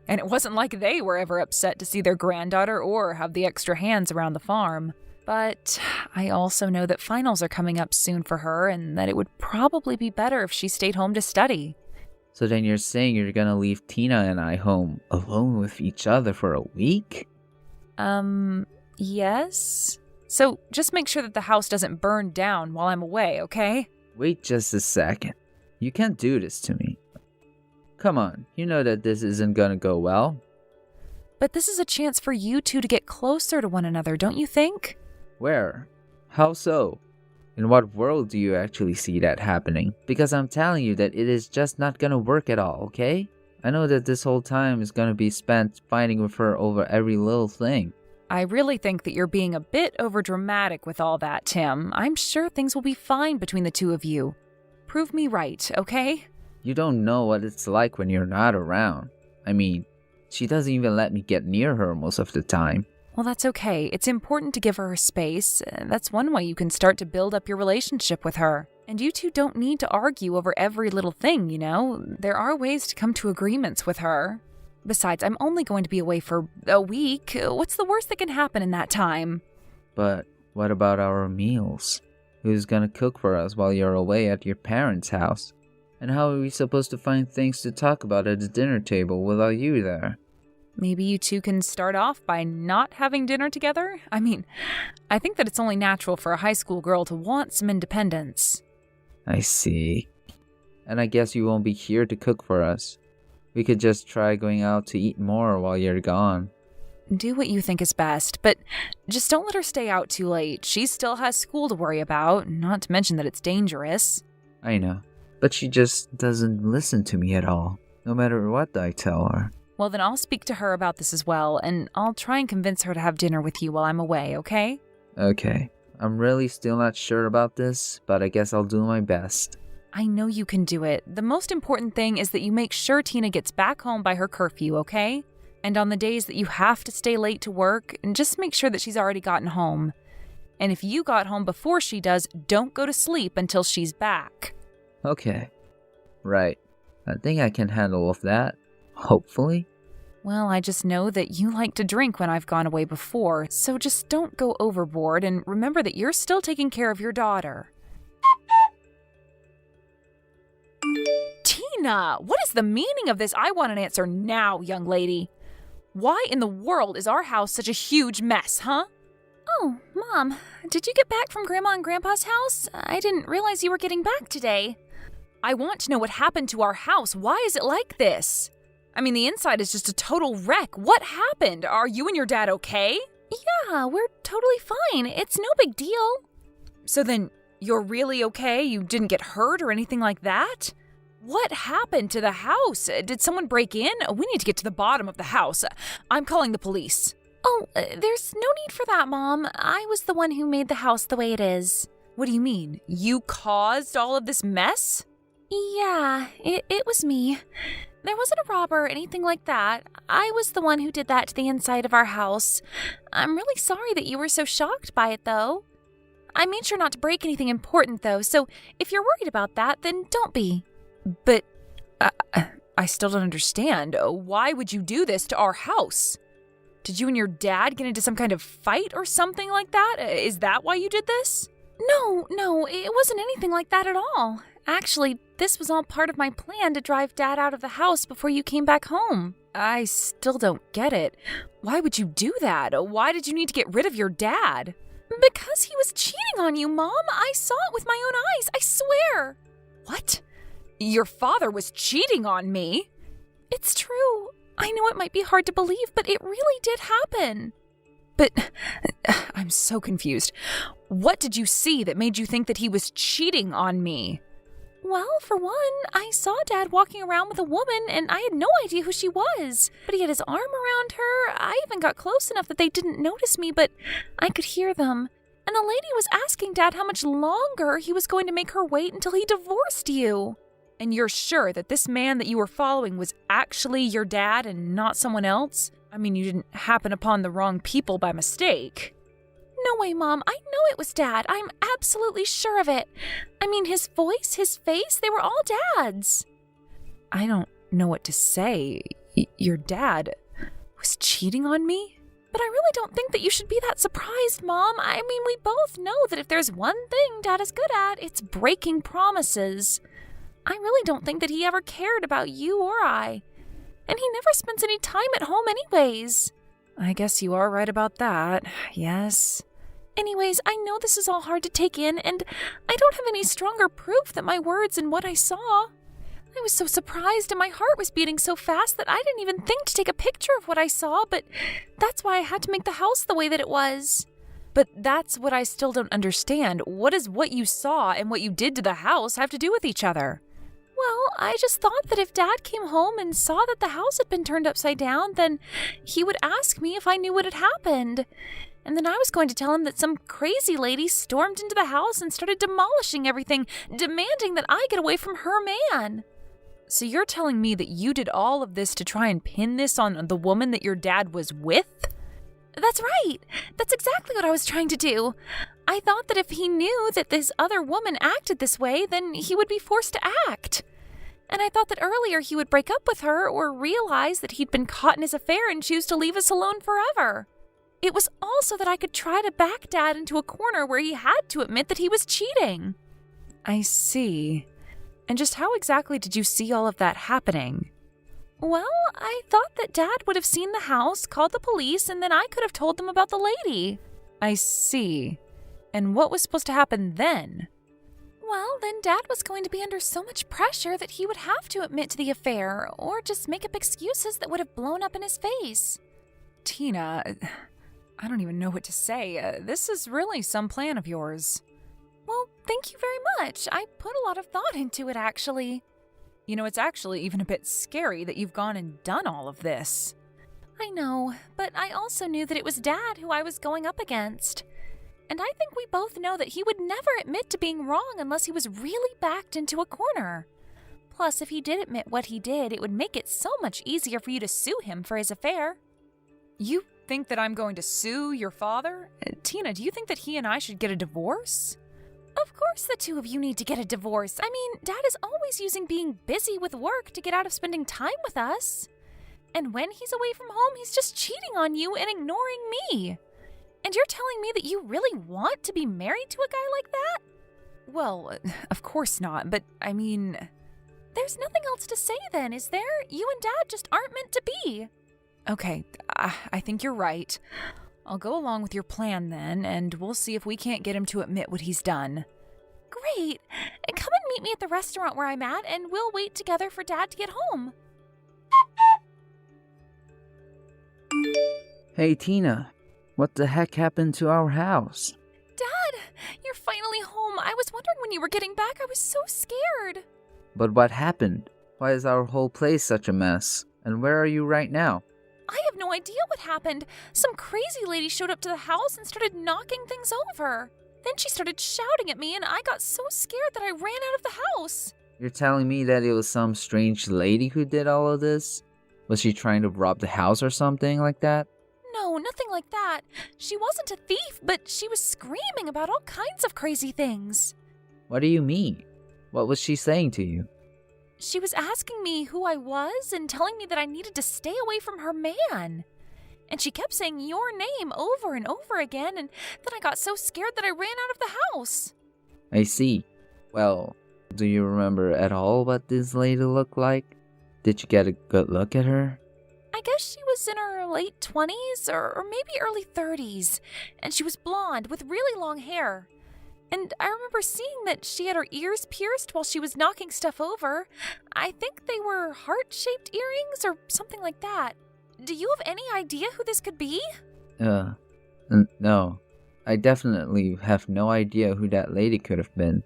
And it wasn't like they were ever upset to see their granddaughter or have the extra hands around the farm. But I also know that finals are coming up soon for her and that it would probably be better if she stayed home to study. So then you're saying you're gonna leave Tina and I home alone with each other for a week? Yes? So just make sure that the house doesn't burn down while I'm away, okay? Wait just a second. You can't do this to me. Come on, you know that this isn't gonna go well. But this is a chance for you two to get closer to one another, don't you think? Where? How so? In what world do you actually see that happening? Because I'm telling you that it is just not gonna work at all, okay? I know that this whole time is gonna be spent fighting with her over every little thing. I really think that you're being a bit overdramatic with all that, Tim. I'm sure things will be fine between the two of you. Prove me right, okay? You don't know what it's like when you're not around. I mean, she doesn't even let me get near her most of the time. Well, that's okay. It's important to give her her space. That's one way you can start to build up your relationship with her. And you two don't need to argue over every little thing, you know? There are ways to come to agreements with her. Besides, I'm only going to be away for a week. What's the worst that can happen in that time? But what about our meals? Who's gonna cook for us while you're away at your parents' house? And how are we supposed to find things to talk about at the dinner table without you there? Maybe you two can start off by not having dinner together? I mean, I think that it's only natural for a high school girl to want some independence. I see. And I guess you won't be here to cook for us. We could just try going out to eat more while you're gone. Do what you think is best, but just don't let her stay out too late. She still has school to worry about, not to mention that it's dangerous. I know, but she just doesn't listen to me at all, no matter what I tell her. Well, then I'll speak to her about this as well, and I'll try and convince her to have dinner with you while I'm away, okay? Okay, I'm really still not sure about this, but I guess I'll do my best. I know you can do it. The most important thing is that you make sure Tina gets back home by her curfew, okay? And on the days that you have to stay late to work, just make sure that she's already gotten home. And if you got home before she does, don't go to sleep until she's back. Okay. Right. I think I can handle all of that. Hopefully. Well, I just know that you like to drink when I've gone away before, so just don't go overboard and remember that you're still taking care of your daughter. Tina, what is the meaning of this? I want an answer now, young lady. Why in the world is our house such a huge mess, huh? Oh, Mom, did you get back from Grandma and Grandpa's house? I didn't realize you were getting back today. I want to know what happened to our house. Why is it like this? I mean, the inside is just a total wreck. What happened? Are you and your dad okay? Yeah, we're totally fine. It's no big deal. So then, you're really okay? You didn't get hurt or anything like that? What happened to the house? Did someone break in? We need to get to the bottom of the house. I'm calling the police. Oh, there's no need for that, Mom. I was the one who made the house the way it is. What do you mean? You caused all of this mess? Yeah, it was me. There wasn't a robber or anything like that. I was the one who did that to the inside of our house. I'm really sorry that you were so shocked by it, though. I made sure not to break anything important, though, so if you're worried about that, then don't be. But I still don't understand. Why would you do this to our house? Did you and your dad get into some kind of fight or something like that? Is that why you did this? No, it wasn't anything like that at all. Actually, this was all part of my plan to drive Dad out of the house before you came back home. I still don't get it. Why would you do that? Why did you need to get rid of your dad? Because he was cheating on you, Mom. I saw it with my own eyes, I swear. What? Your father was cheating on me? It's true. I know it might be hard to believe, but it really did happen. But I'm so confused. What did you see that made you think that he was cheating on me? Well, for one, I saw Dad walking around with a woman, and I had no idea who she was. But he had his arm around her. I even got close enough that they didn't notice me, but I could hear them. And the lady was asking Dad how much longer he was going to make her wait until he divorced you. And you're sure that this man that you were following was actually your dad and not someone else? I mean, you didn't happen upon the wrong people by mistake. No way, Mom. I know it was Dad. I'm absolutely sure of it. I mean, his voice, his face, they were all Dad's. I don't know what to say. Your dad was cheating on me? But I really don't think that you should be that surprised, Mom. I mean, we both know that if there's one thing Dad is good at, it's breaking promises. I really don't think that he ever cared about you or I. And he never spends any time at home anyways. I guess you are right about that, yes. Anyways, I know this is all hard to take in, and I don't have any stronger proof that my words and what I saw. I was so surprised and my heart was beating so fast that I didn't even think to take a picture of what I saw, but that's why I had to make the house the way that it was. But that's what I still don't understand. What does what you saw and what you did to the house have to do with each other? Well, I just thought that if Dad came home and saw that the house had been turned upside down, then he would ask me if I knew what had happened. And then I was going to tell him that some crazy lady stormed into the house and started demolishing everything, demanding that I get away from her man. So you're telling me that you did all of this to try and pin this on the woman that your dad was with? That's right. That's exactly what I was trying to do. I thought that if he knew that this other woman acted this way, then he would be forced to act. And I thought that earlier he would break up with her or realize that he'd been caught in his affair and choose to leave us alone forever. It was also that I could try to back Dad into a corner where he had to admit that he was cheating. I see. And just how exactly did you see all of that happening? Well, I thought that Dad would have seen the house, called the police, and then I could have told them about the lady. I see. And what was supposed to happen then? Well, then Dad was going to be under so much pressure that he would have to admit to the affair, or just make up excuses that would have blown up in his face. Tina, I don't even know what to say. This is really some plan of yours. Well, thank you very much. I put a lot of thought into it, actually. You know, it's actually even a bit scary that you've gone and done all of this. I know, but I also knew that it was Dad who I was going up against. And I think we both know that he would never admit to being wrong unless he was really backed into a corner. Plus, if he did admit what he did, it would make it so much easier for you to sue him for his affair. You think that I'm going to sue your father? Tina, do you think that he and I should get a divorce? Of course the two of you need to get a divorce. I mean, Dad is always using being busy with work to get out of spending time with us. And when he's away from home, he's just cheating on you and ignoring me. And you're telling me that you really want to be married to a guy like that? Well, of course not, but I mean... There's nothing else to say then, is there? You and Dad just aren't meant to be. Okay, I think you're right. I'll go along with your plan then, and we'll see if we can't get him to admit what he's done. Great. Come and meet me at the restaurant where I'm at, and we'll wait together for Dad to get home. Hey, Tina. What the heck happened to our house? Dad, you're finally home. I was wondering when you were getting back. I was so scared. But what happened? Why is our whole place such a mess? And where are you right now? I have no idea what happened. Some crazy lady showed up to the house and started knocking things over. Then she started shouting at me, and I got so scared that I ran out of the house. You're telling me that it was some strange lady who did all of this? Was she trying to rob the house or something like that? No, nothing like that. She wasn't a thief, but she was screaming about all kinds of crazy things. What do you mean? What was she saying to you? She was asking me who I was and telling me that I needed to stay away from her man. And she kept saying your name over and over again, and then I got so scared that I ran out of the house. I see. Well, do you remember at all what this lady looked like? Did you get a good look at her? I guess she was in her late 20s or maybe early 30s, and she was blonde with really long hair. And I remember seeing that she had her ears pierced while she was knocking stuff over. I think they were heart-shaped earrings or something like that. Do you have any idea who this could be? No. I definitely have no idea who that lady could have been.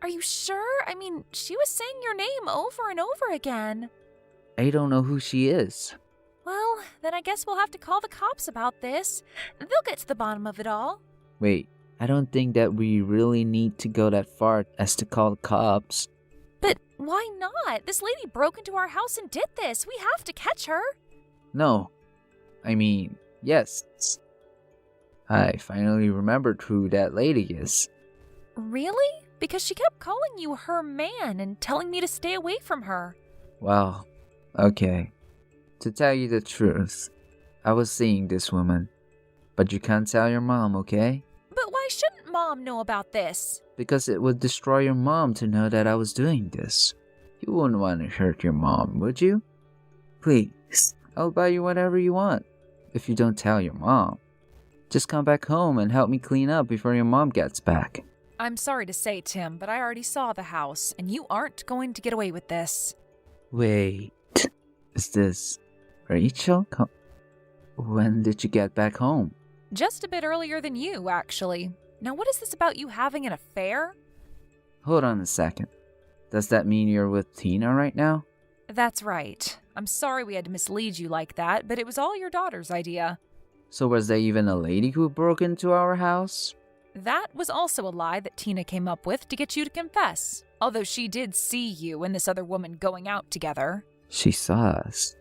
Are you sure? I mean, she was saying your name over and over again. I don't know who she is. Well, then I guess we'll have to call the cops about this. They'll get to the bottom of it all. Wait, I don't think that we really need to go that far as to call the cops. But why not? This lady broke into our house and did this. We have to catch her. No. I mean, yes. I finally remembered who that lady is. Really? Because she kept calling you her man and telling me to stay away from her. Well, okay. To tell you the truth, I was seeing this woman. But you can't tell your mom, okay? But why shouldn't Mom know about this? Because it would destroy your mom to know that I was doing this. You wouldn't want to hurt your mom, would you? Please, I'll buy you whatever you want. If you don't tell your mom. Just come back home and help me clean up before your mom gets back. I'm sorry to say, Tim, but I already saw the house, and you aren't going to get away with this. Wait, is this Rachel? When did you get back home? Just a bit earlier than you, actually. Now, what is this about you having an affair? Hold on a second. Does that mean you're with Tina right now? That's right. I'm sorry we had to mislead you like that, but it was all your daughter's idea. So was there even a lady who broke into our house? That was also a lie that Tina came up with to get you to confess. Although she did see you and this other woman going out together. She saw us.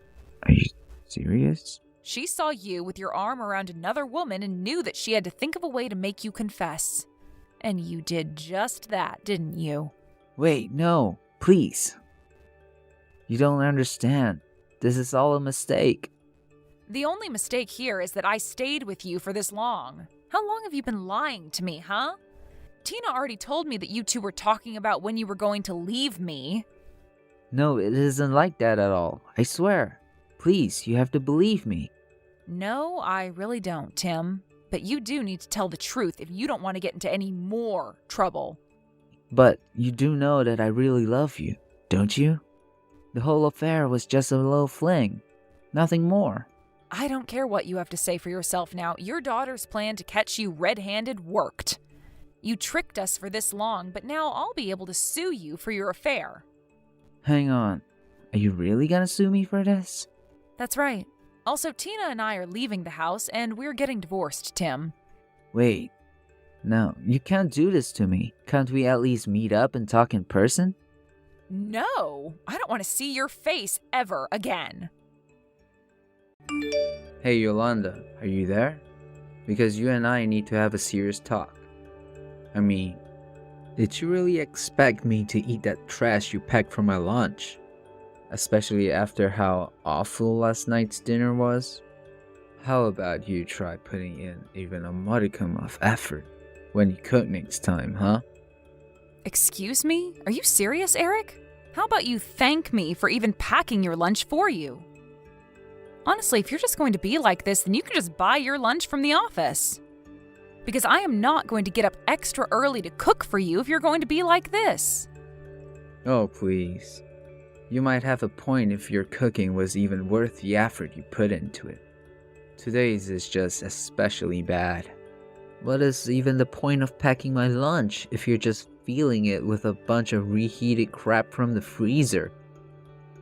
Are you serious? She saw you with your arm around another woman and knew that she had to think of a way to make you confess. And you did just that, didn't you? Wait, no. Please. You don't understand. This is all a mistake. The only mistake here is that I stayed with you for this long. How long have you been lying to me, huh? Tina already told me that you two were talking about when you were going to leave me. No, it isn't like that at all. I swear. Please, you have to believe me. No, I really don't, Tim. But you do need to tell the truth if you don't want to get into any more trouble. But you do know that I really love you, don't you? The whole affair was just a little fling. Nothing more. I don't care what you have to say for yourself now. Your daughter's plan to catch you red-handed worked. You tricked us for this long, but now I'll be able to sue you for your affair. Hang on. Are you really gonna sue me for this? That's right. Also, Tina and I are leaving the house, and we're getting divorced, Tim. Wait. No, you can't do this to me. Can't we at least meet up and talk in person? No, I don't want to see your face ever again. Hey Yolanda, are you there? Because you and I need to have a serious talk. I mean, did you really expect me to eat that trash you packed for my lunch? Especially after how awful last night's dinner was? How about you try putting in even a modicum of effort when you cook next time, huh? Excuse me? Are you serious, Eric? How about you thank me for even packing your lunch for you? Honestly, if you're just going to be like this, then you can just buy your lunch from the office. Because I am not going to get up extra early to cook for you if you're going to be like this. Oh, please. You might have a point if your cooking was even worth the effort you put into it. Today's is just especially bad. What is even the point of packing my lunch if you're just feeling it with a bunch of reheated crap from the freezer?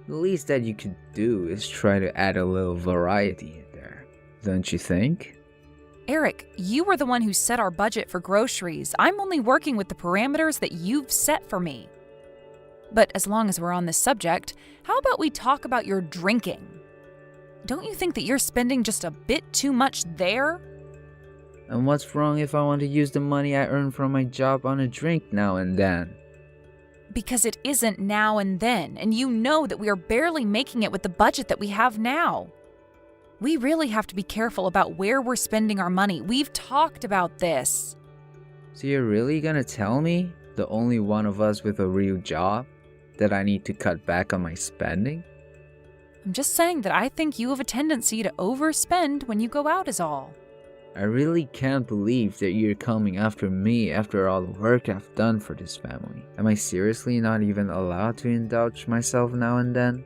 The least that you could do is try to add a little variety in there, don't you think? Eric, you were the one who set our budget for groceries. I'm only working with the parameters that you've set for me. But as long as we're on this subject, how about we talk about your drinking? Don't you think that you're spending just a bit too much there? And what's wrong if I want to use the money I earn from my job on a drink now and then? Because it isn't now and then, and you know that we are barely making it with the budget that we have now. We really have to be careful about where we're spending our money. We've talked about this. So you're really gonna tell me, the only one of us with a real job, that I need to cut back on my spending? I'm just saying that I think you have a tendency to overspend when you go out is all. I really can't believe that you're coming after me after all the work I've done for this family. Am I seriously not even allowed to indulge myself now and then?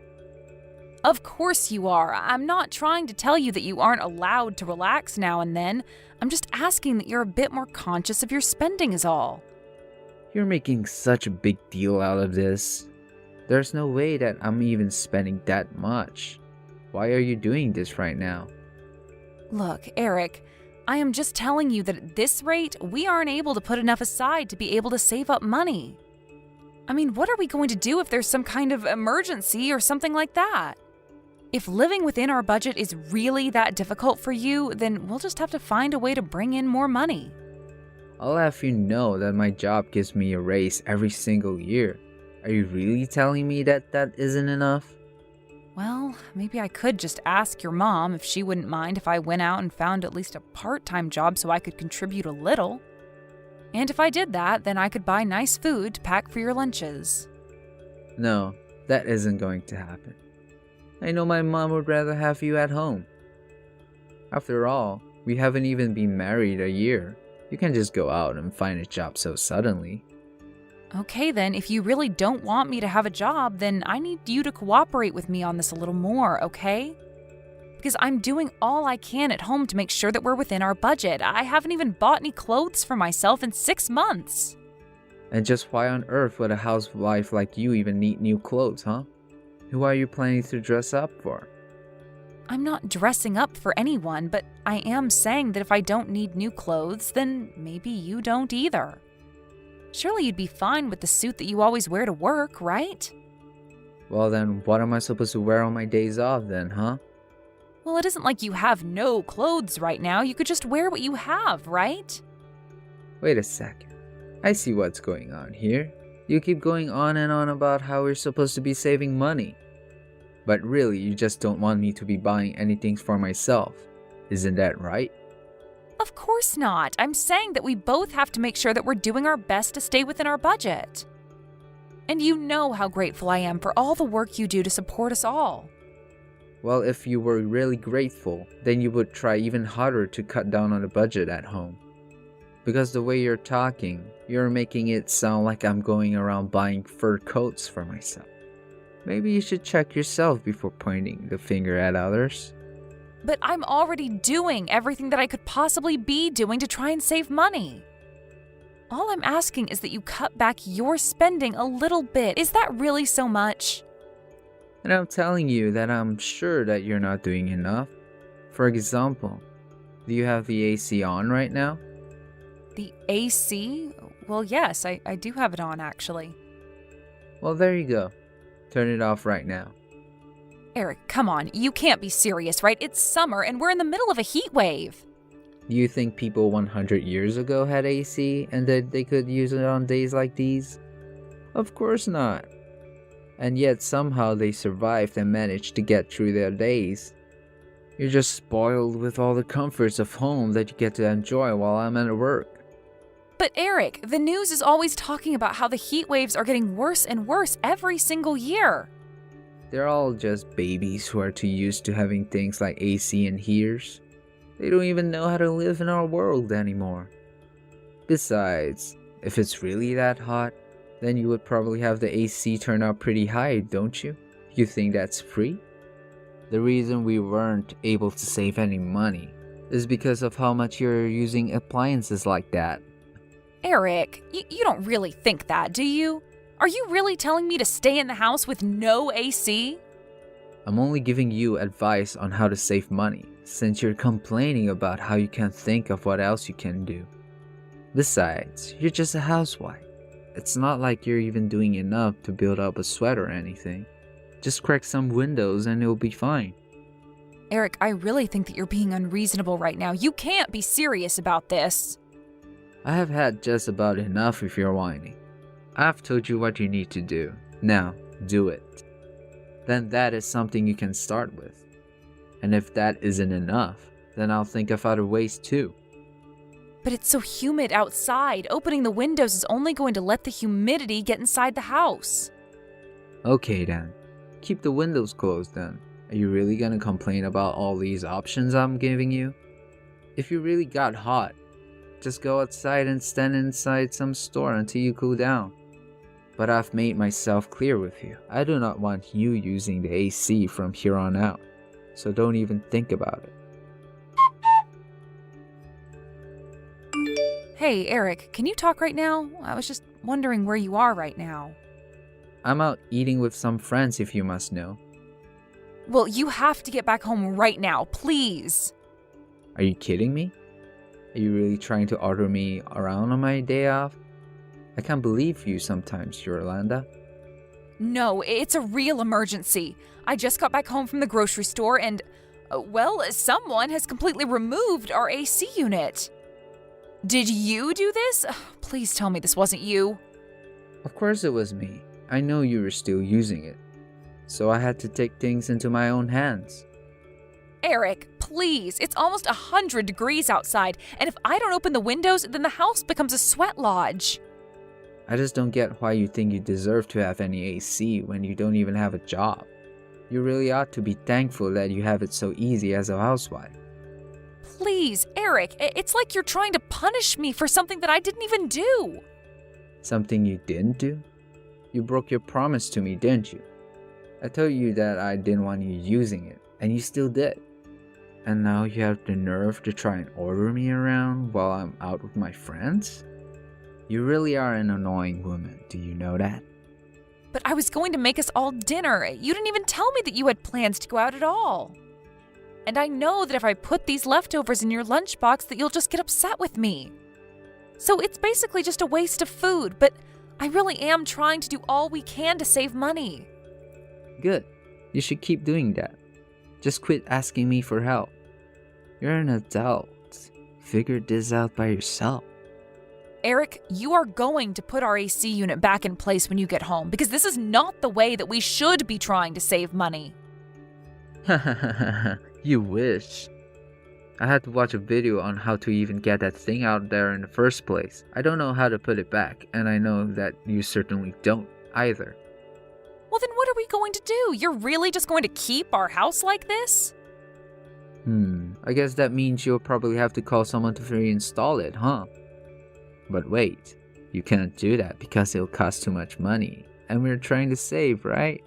Of course you are. I'm not trying to tell you that you aren't allowed to relax now and then. I'm just asking that you're a bit more conscious of your spending is all. You're making such a big deal out of this. There's no way that I'm even spending that much. Why are you doing this right now? Look, Eric, I am just telling you that at this rate, we aren't able to put enough aside to be able to save up money. I mean, what are we going to do if there's some kind of emergency or something like that? If living within our budget is really that difficult for you, then we'll just have to find a way to bring in more money. I'll have you know that my job gives me a raise every single year. Are you really telling me that that isn't enough? Well, maybe I could just ask your mom if she wouldn't mind if I went out and found at least a part-time job so I could contribute a little. And if I did that, then I could buy nice food to pack for your lunches. No, that isn't going to happen. I know my mom would rather have you at home. After all, we haven't even been married a year. You can't just go out and find a job so suddenly. Okay then, if you really don't want me to have a job, then I need you to cooperate with me on this a little more, okay? Because I'm doing all I can at home to make sure that we're within our budget. I haven't even bought any clothes for myself in 6 months. And just why on earth would a housewife like you even need new clothes, huh? Who are you planning to dress up for? I'm not dressing up for anyone, but I am saying that if I don't need new clothes, then maybe you don't either. Surely you'd be fine with the suit that you always wear to work, right? Well then, what am I supposed to wear on my days off then, huh? Well, it isn't like you have no clothes right now. You could just wear what you have, right? Wait a second. I see what's going on here. You keep going on and on about how we're supposed to be saving money. But really, you just don't want me to be buying anything for myself. Isn't that right? Of course not. I'm saying that we both have to make sure that we're doing our best to stay within our budget. And you know how grateful I am for all the work you do to support us all. Well, if you were really grateful, then you would try even harder to cut down on the budget at home. Because the way you're talking, you're making it sound like I'm going around buying fur coats for myself. Maybe you should check yourself before pointing the finger at others. But I'm already doing everything that I could possibly be doing to try and save money. All I'm asking is that you cut back your spending a little bit. Is that really so much? And I'm telling you that I'm sure that you're not doing enough. For example, do you have the AC on right now? The AC? Well, yes, I do have it on, actually. Well, there you go. Turn it off right now. Eric, come on. You can't be serious, right? It's summer and we're in the middle of a heat wave. Do you think people 100 years ago had AC and that they could use it on days like these? Of course not. And yet somehow they survived and managed to get through their days. You're just spoiled with all the comforts of home that you get to enjoy while I'm at work. But Eric, the news is always talking about how the heat waves are getting worse and worse every single year. They're all just babies who are too used to having things like AC and heaters. They don't even know how to live in our world anymore. Besides, if it's really that hot, then you would probably have the AC turn out pretty high, don't you? You think that's free? The reason we weren't able to save any money is because of how much you're using appliances like that. Eric, you don't really think that, do you? Are you really telling me to stay in the house with no AC? I'm only giving you advice on how to save money, since you're complaining about how you can't think of what else you can do. Besides, you're just a housewife. It's not like you're even doing enough to build up a sweat or anything. Just crack some windows and it'll be fine. Eric, I really think that you're being unreasonable right now. You can't be serious about this. I have had just about enough if you're whining. I've told you what you need to do. Now, do it. Then that is something you can start with. And if that isn't enough, then I'll think of other ways too. But it's so humid outside. Opening the windows is only going to let the humidity get inside the house. Okay then. Keep the windows closed then. Are you really gonna complain about all these options I'm giving you? If you really got hot, just go outside and stand inside some store until you cool down. But I've made myself clear with you. I do not want you using the AC from here on out. So don't even think about it. Hey, Eric, can you talk right now? I was just wondering where you are right now. I'm out eating with some friends if you must know. Well, you have to get back home right now, please. Are you kidding me? Are you really trying to order me around on my day off? I can't believe you sometimes, Yolanda. No, it's a real emergency. I just got back home from the grocery store and, well, someone has completely removed our AC unit. Did you do this? Please tell me this wasn't you. Of course it was me. I know you were still using it. So I had to take things into my own hands. Eric, please. It's almost 100 degrees outside, and if I don't open the windows, then the house becomes a sweat lodge. I just don't get why you think you deserve to have any AC when you don't even have a job. You really ought to be thankful that you have it so easy as a housewife. Please, Eric, it's like you're trying to punish me for something that I didn't even do. Something you didn't do? You broke your promise to me, didn't you? I told you that I didn't want you using it, and you still did. And now you have the nerve to try and order me around while I'm out with my friends? You really are an annoying woman, do you know that? But I was going to make us all dinner. You didn't even tell me that you had plans to go out at all. And I know that if I put these leftovers in your lunchbox that you'll just get upset with me. So it's basically just a waste of food, but I really am trying to do all we can to save money. Good. You should keep doing that. Just quit asking me for help. You're an adult. Figure this out by yourself. Eric, you are going to put our AC unit back in place when you get home because this is not the way that we should be trying to save money. You wish. I had to watch a video on how to even get that thing out there in the first place. I don't know how to put it back, and I know that you certainly don't either. Well, then what are we going to do? You're really just going to keep our house like this? I guess that means you'll probably have to call someone to reinstall it, huh? But wait, you can't do that because it'll cost too much money, and we're trying to save, right?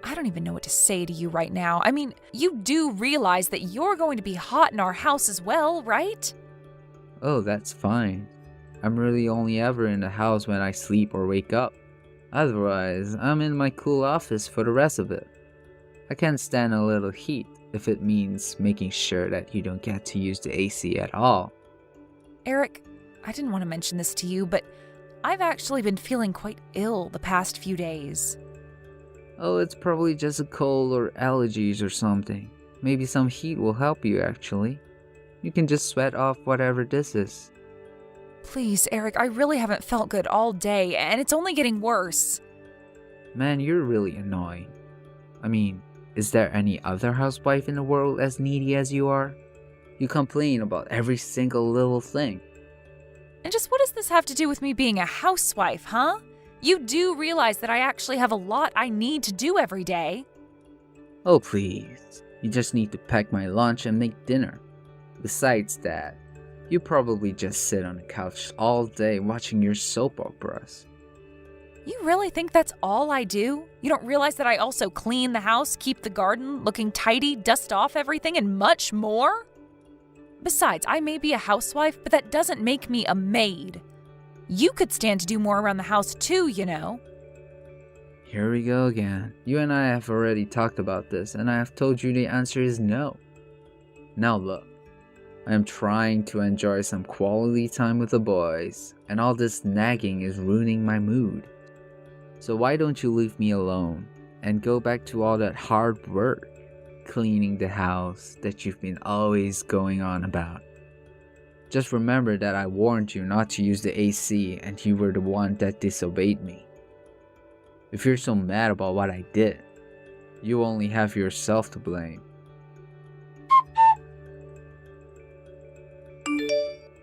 I don't even know what to say to you right now. I mean, you do realize that you're going to be hot in our house as well, right? Oh, that's fine. I'm really only ever in the house when I sleep or wake up. Otherwise, I'm in my cool office for the rest of it. I can't stand a little heat if it means making sure that you don't get to use the AC at all. Eric, I didn't want to mention this to you, but I've actually been feeling quite ill the past few days. Oh, it's probably just a cold or allergies or something. Maybe some heat will help you actually. You can just sweat off whatever this is. Please, Eric, I really haven't felt good all day, and it's only getting worse. Man, you're really annoying. I mean, is there any other housewife in the world as needy as you are? You complain about every single little thing. And just what does this have to do with me being a housewife, huh? You do realize that I actually have a lot I need to do every day. Oh please, you just need to pack my lunch and make dinner. Besides that, you probably just sit on the couch all day watching your soap operas. You really think that's all I do? You don't realize that I also clean the house, keep the garden looking tidy, dust off everything, and much more? Besides, I may be a housewife, but that doesn't make me a maid. You could stand to do more around the house too, you know. Here we go again. You and I have already talked about this, and I have told you the answer is no. Now look, I am trying to enjoy some quality time with the boys, and all this nagging is ruining my mood. So why don't you leave me alone and go back to all that hard work, cleaning the house that you've been always going on about? Just remember that I warned you not to use the AC and you were the one that disobeyed me. If you're so mad about what I did, you only have yourself to blame.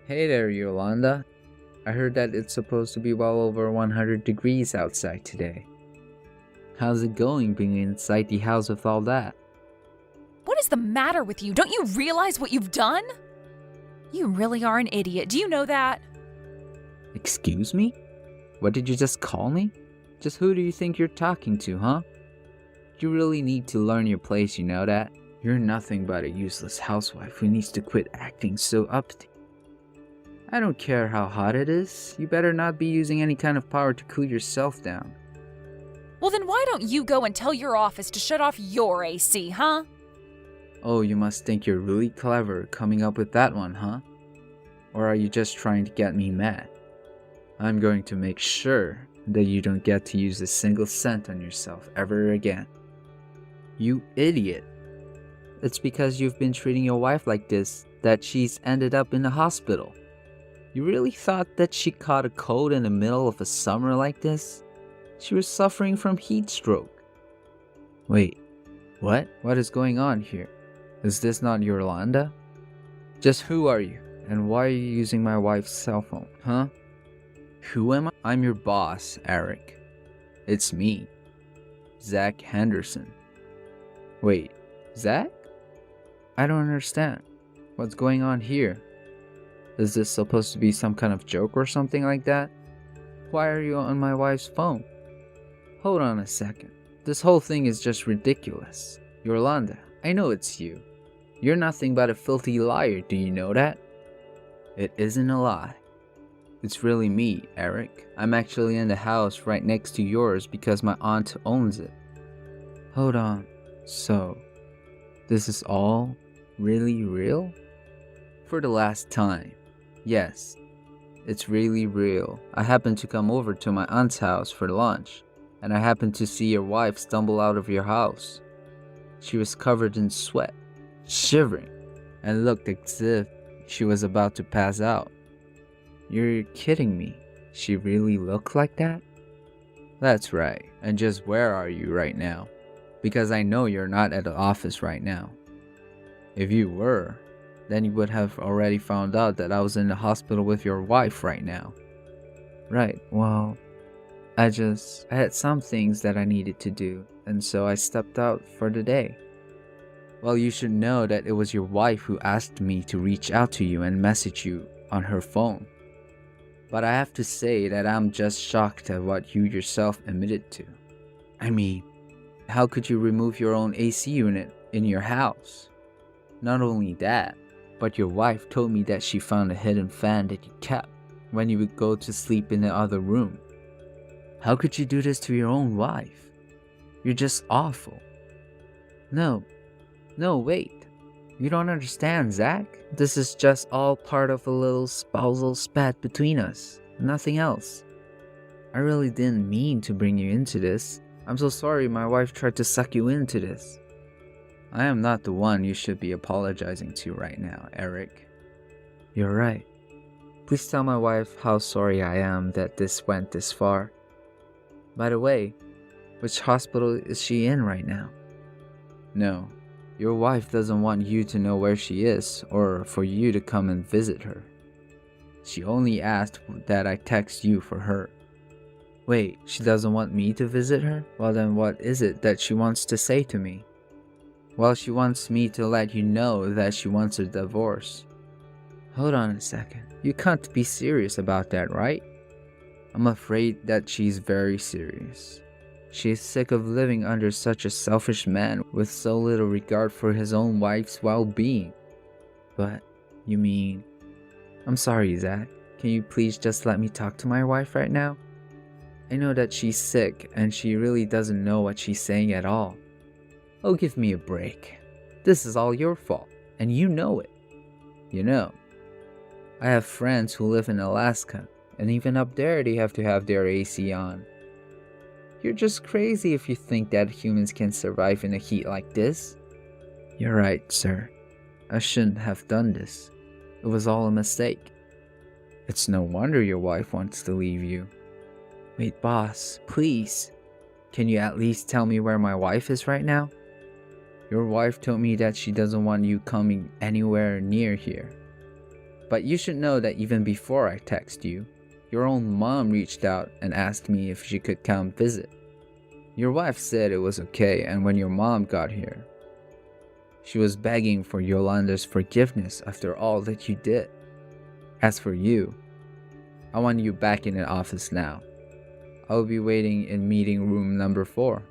Hey there, Yolanda. I heard that it's supposed to be well over 100 degrees outside today. How's it going being inside the house with all that? What is the matter with you? Don't you realize what you've done? You really are an idiot. Do you know that? Excuse me? What did you just call me? Just who do you think you're talking to, huh? You really need to learn your place, you know that? You're nothing but a useless housewife who needs to quit acting so uppity. I don't care how hot it is, you better not be using any kind of power to cool yourself down. Well, then why don't you go and tell your office to shut off your AC, huh? Oh, you must think you're really clever coming up with that one, huh? Or are you just trying to get me mad? I'm going to make sure that you don't get to use a single cent on yourself ever again. You idiot! It's because you've been treating your wife like this that she's ended up in the hospital. You really thought that she caught a cold in the middle of a summer like this? She was suffering from heat stroke. Wait, what? What is going on here? Is this not Yolanda? Just who are you? And why are you using my wife's cell phone, huh? Who am I? I'm your boss, Eric. It's me, Zach Henderson. Wait, Zach? I don't understand. What's going on here? Is this supposed to be some kind of joke or something like that? Why are you on my wife's phone? Hold on a second. This whole thing is just ridiculous. Yolanda, I know it's you. You're nothing but a filthy liar, do you know that? It isn't a lie. It's really me, Eric. I'm actually in the house right next to yours because my aunt owns it. Hold on. So, this is all really real? For the last time. Yes, it's really real. I happened to come over to my aunt's house for lunch, and I happened to see your wife stumble out of your house. She was covered in sweat, shivering, and looked as if she was about to pass out. You're kidding me. She really looked like that? That's right. And just where are you right now? Because I know you're not at the office right now. If you were, then you would have already found out that I was in the hospital with your wife right now. Right, well, I had some things that I needed to do, and so I stepped out for the day. Well, you should know that it was your wife who asked me to reach out to you and message you on her phone. But I have to say that I'm just shocked at what you yourself admitted to. I mean, how could you remove your own AC unit in your house? Not only that, but your wife told me that she found a hidden fan that you kept when you would go to sleep in the other room. How could you do this to your own wife? You're just awful. No, wait. You don't understand, Zach. This is just all part of a little spousal spat between us. Nothing else. I really didn't mean to bring you into this. I'm so sorry my wife tried to suck you into this. I am not the one you should be apologizing to right now, Eric. You're right. Please tell my wife how sorry I am that this went this far. By the way, which hospital is she in right now? No, your wife doesn't want you to know where she is or for you to come and visit her. She only asked that I text you for her. Wait, she doesn't want me to visit her? Well then what is it that she wants to say to me? Well, she wants me to let you know that she wants a divorce. Hold on a second. You can't be serious about that, right? I'm afraid that she's very serious. She's sick of living under such a selfish man with so little regard for his own wife's well-being. But, you mean... I'm sorry, Zach. Can you please just let me talk to my wife right now? I know that she's sick and she really doesn't know what she's saying at all. Oh, give me a break. This is all your fault, and you know it. You know, I have friends who live in Alaska, and even up there they have to have their AC on. You're just crazy if you think that humans can survive in a heat like this. You're right, sir. I shouldn't have done this. It was all a mistake. It's no wonder your wife wants to leave you. Wait, boss, please. Can you at least tell me where my wife is right now? Your wife told me that she doesn't want you coming anywhere near here. But you should know that even before I text you, your own mom reached out and asked me if she could come visit. Your wife said it was okay, and when your mom got here, she was begging for Yolanda's forgiveness after all that you did. As for you, I want you back in the office now. I'll be waiting in meeting room number 4.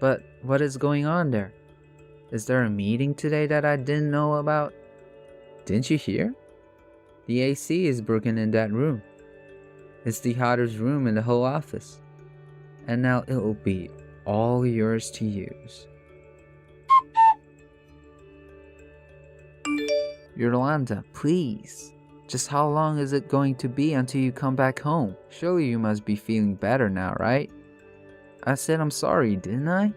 But what is going on there? Is there a meeting today that I didn't know about? Didn't you hear? The AC is broken in that room. It's the hottest room in the whole office. And now it'll be all yours to use. Yolanda, please. Just how long is it going to be until you come back home? Surely you must be feeling better now, right? I said I'm sorry, didn't I?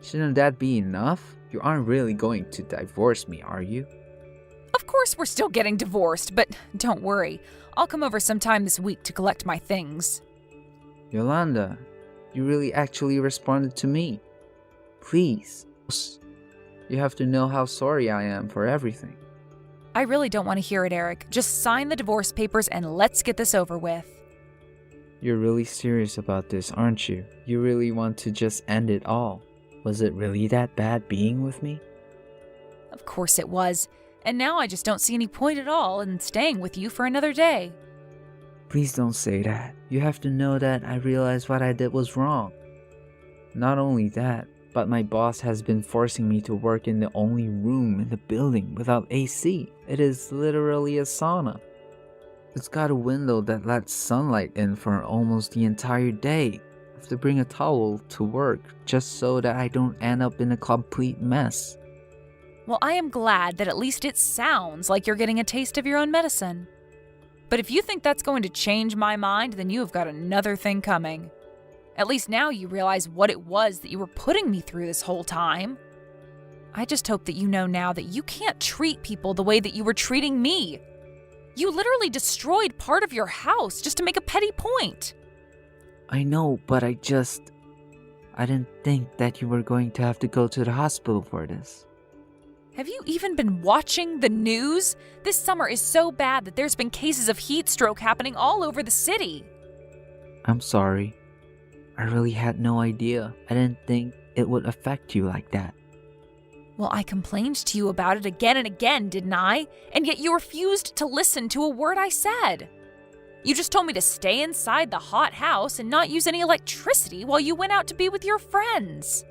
Shouldn't that be enough? You aren't really going to divorce me, are you? Of course we're still getting divorced, but don't worry. I'll come over sometime this week to collect my things. Yolanda, you really actually responded to me. Please. You have to know how sorry I am for everything. I really don't want to hear it, Eric. Just sign the divorce papers and let's get this over with. You're really serious about this, aren't you? You really want to just end it all. Was it really that bad being with me? Of course it was. And now I just don't see any point at all in staying with you for another day. Please don't say that. You have to know that I realized what I did was wrong. Not only that, but my boss has been forcing me to work in the only room in the building without AC. It is literally a sauna. It's got a window that lets sunlight in for almost the entire day. I have to bring a towel to work just so that I don't end up in a complete mess. Well, I am glad that at least it sounds like you're getting a taste of your own medicine. But if you think that's going to change my mind, then you have got another thing coming. At least now you realize what it was that you were putting me through this whole time. I just hope that you know now that you can't treat people the way that you were treating me. You literally destroyed part of your house just to make a petty point. I know, but I didn't think that you were going to have to go to the hospital for this. Have you even been watching the news? This summer is so bad that there's been cases of heat stroke happening all over the city. I'm sorry. I really had no idea. I didn't think it would affect you like that. Well, I complained to you about it again and again, didn't I? And yet you refused to listen to a word I said. You just told me to stay inside the hot house and not use any electricity while you went out to be with your friends.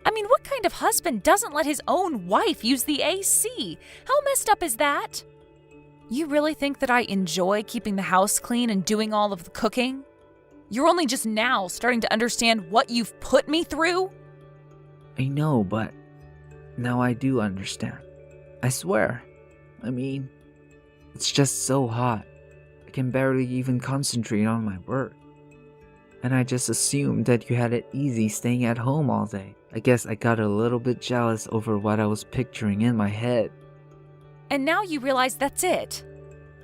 I mean, what kind of husband doesn't let his own wife use the AC? How messed up is that? You really think that I enjoy keeping the house clean and doing all of the cooking? You're only just now starting to understand what you've put me through? I know, but now I do understand. I swear. I mean, it's just so hot. I can barely even concentrate on my work. And I just assumed that you had it easy staying at home all day. I guess I got a little bit jealous over what I was picturing in my head. And now you realize that's it.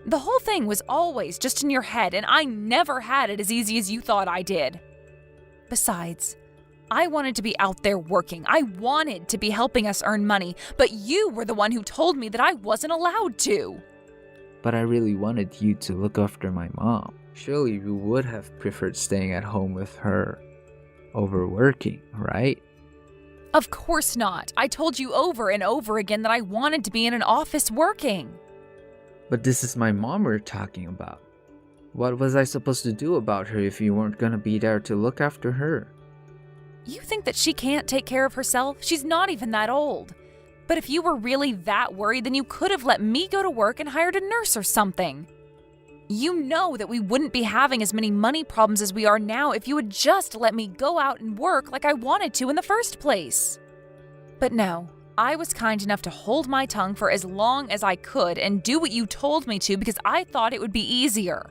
The whole thing was always just in your head, and I never had it as easy as you thought I did. Besides, I wanted to be out there working. I wanted to be helping us earn money, but you were the one who told me that I wasn't allowed to. But I really wanted you to look after my mom. Surely you would have preferred staying at home with her over working, right? Of course not. I told you over and over again that I wanted to be in an office working. But this is my mom we're talking about. What was I supposed to do about her if you weren't gonna be there to look after her? You think that she can't take care of herself? She's not even that old. But if you were really that worried, then you could have let me go to work and hired a nurse or something. You know that we wouldn't be having as many money problems as we are now if you had just let me go out and work like I wanted to in the first place. But no, I was kind enough to hold my tongue for as long as I could and do what you told me to because I thought it would be easier.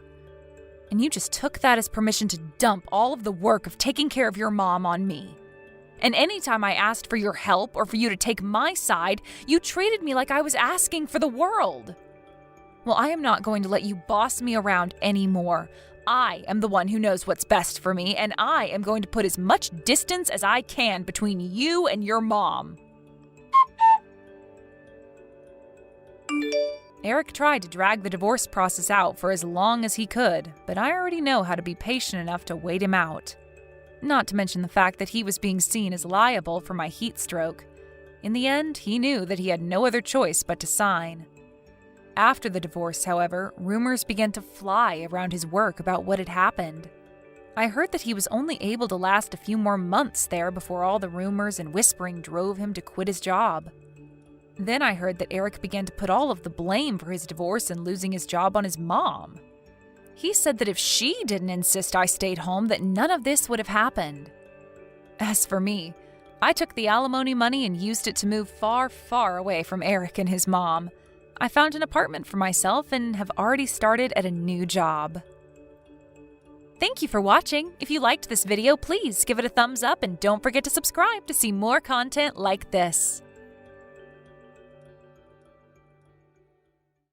And you just took that as permission to dump all of the work of taking care of your mom on me. And anytime I asked for your help or for you to take my side, you treated me like I was asking for the world. Well, I am not going to let you boss me around anymore. I am the one who knows what's best for me, and I am going to put as much distance as I can between you and your mom. Eric tried to drag the divorce process out for as long as he could, but I already know how to be patient enough to wait him out. Not to mention the fact that he was being seen as liable for my heat stroke. In the end, he knew that he had no other choice but to sign. After the divorce, however, rumors began to fly around his work about what had happened. I heard that he was only able to last a few more months there before all the rumors and whispering drove him to quit his job. Then I heard that Eric began to put all of the blame for his divorce and losing his job on his mom. He said that if she didn't insist I stayed home, that none of this would have happened. As for me, I took the alimony money and used it to move far, far away from Eric and his mom. I found an apartment for myself and have already started at a new job. Thank you for watching. If you liked this video, please give it a thumbs up and don't forget to subscribe to see more content like this.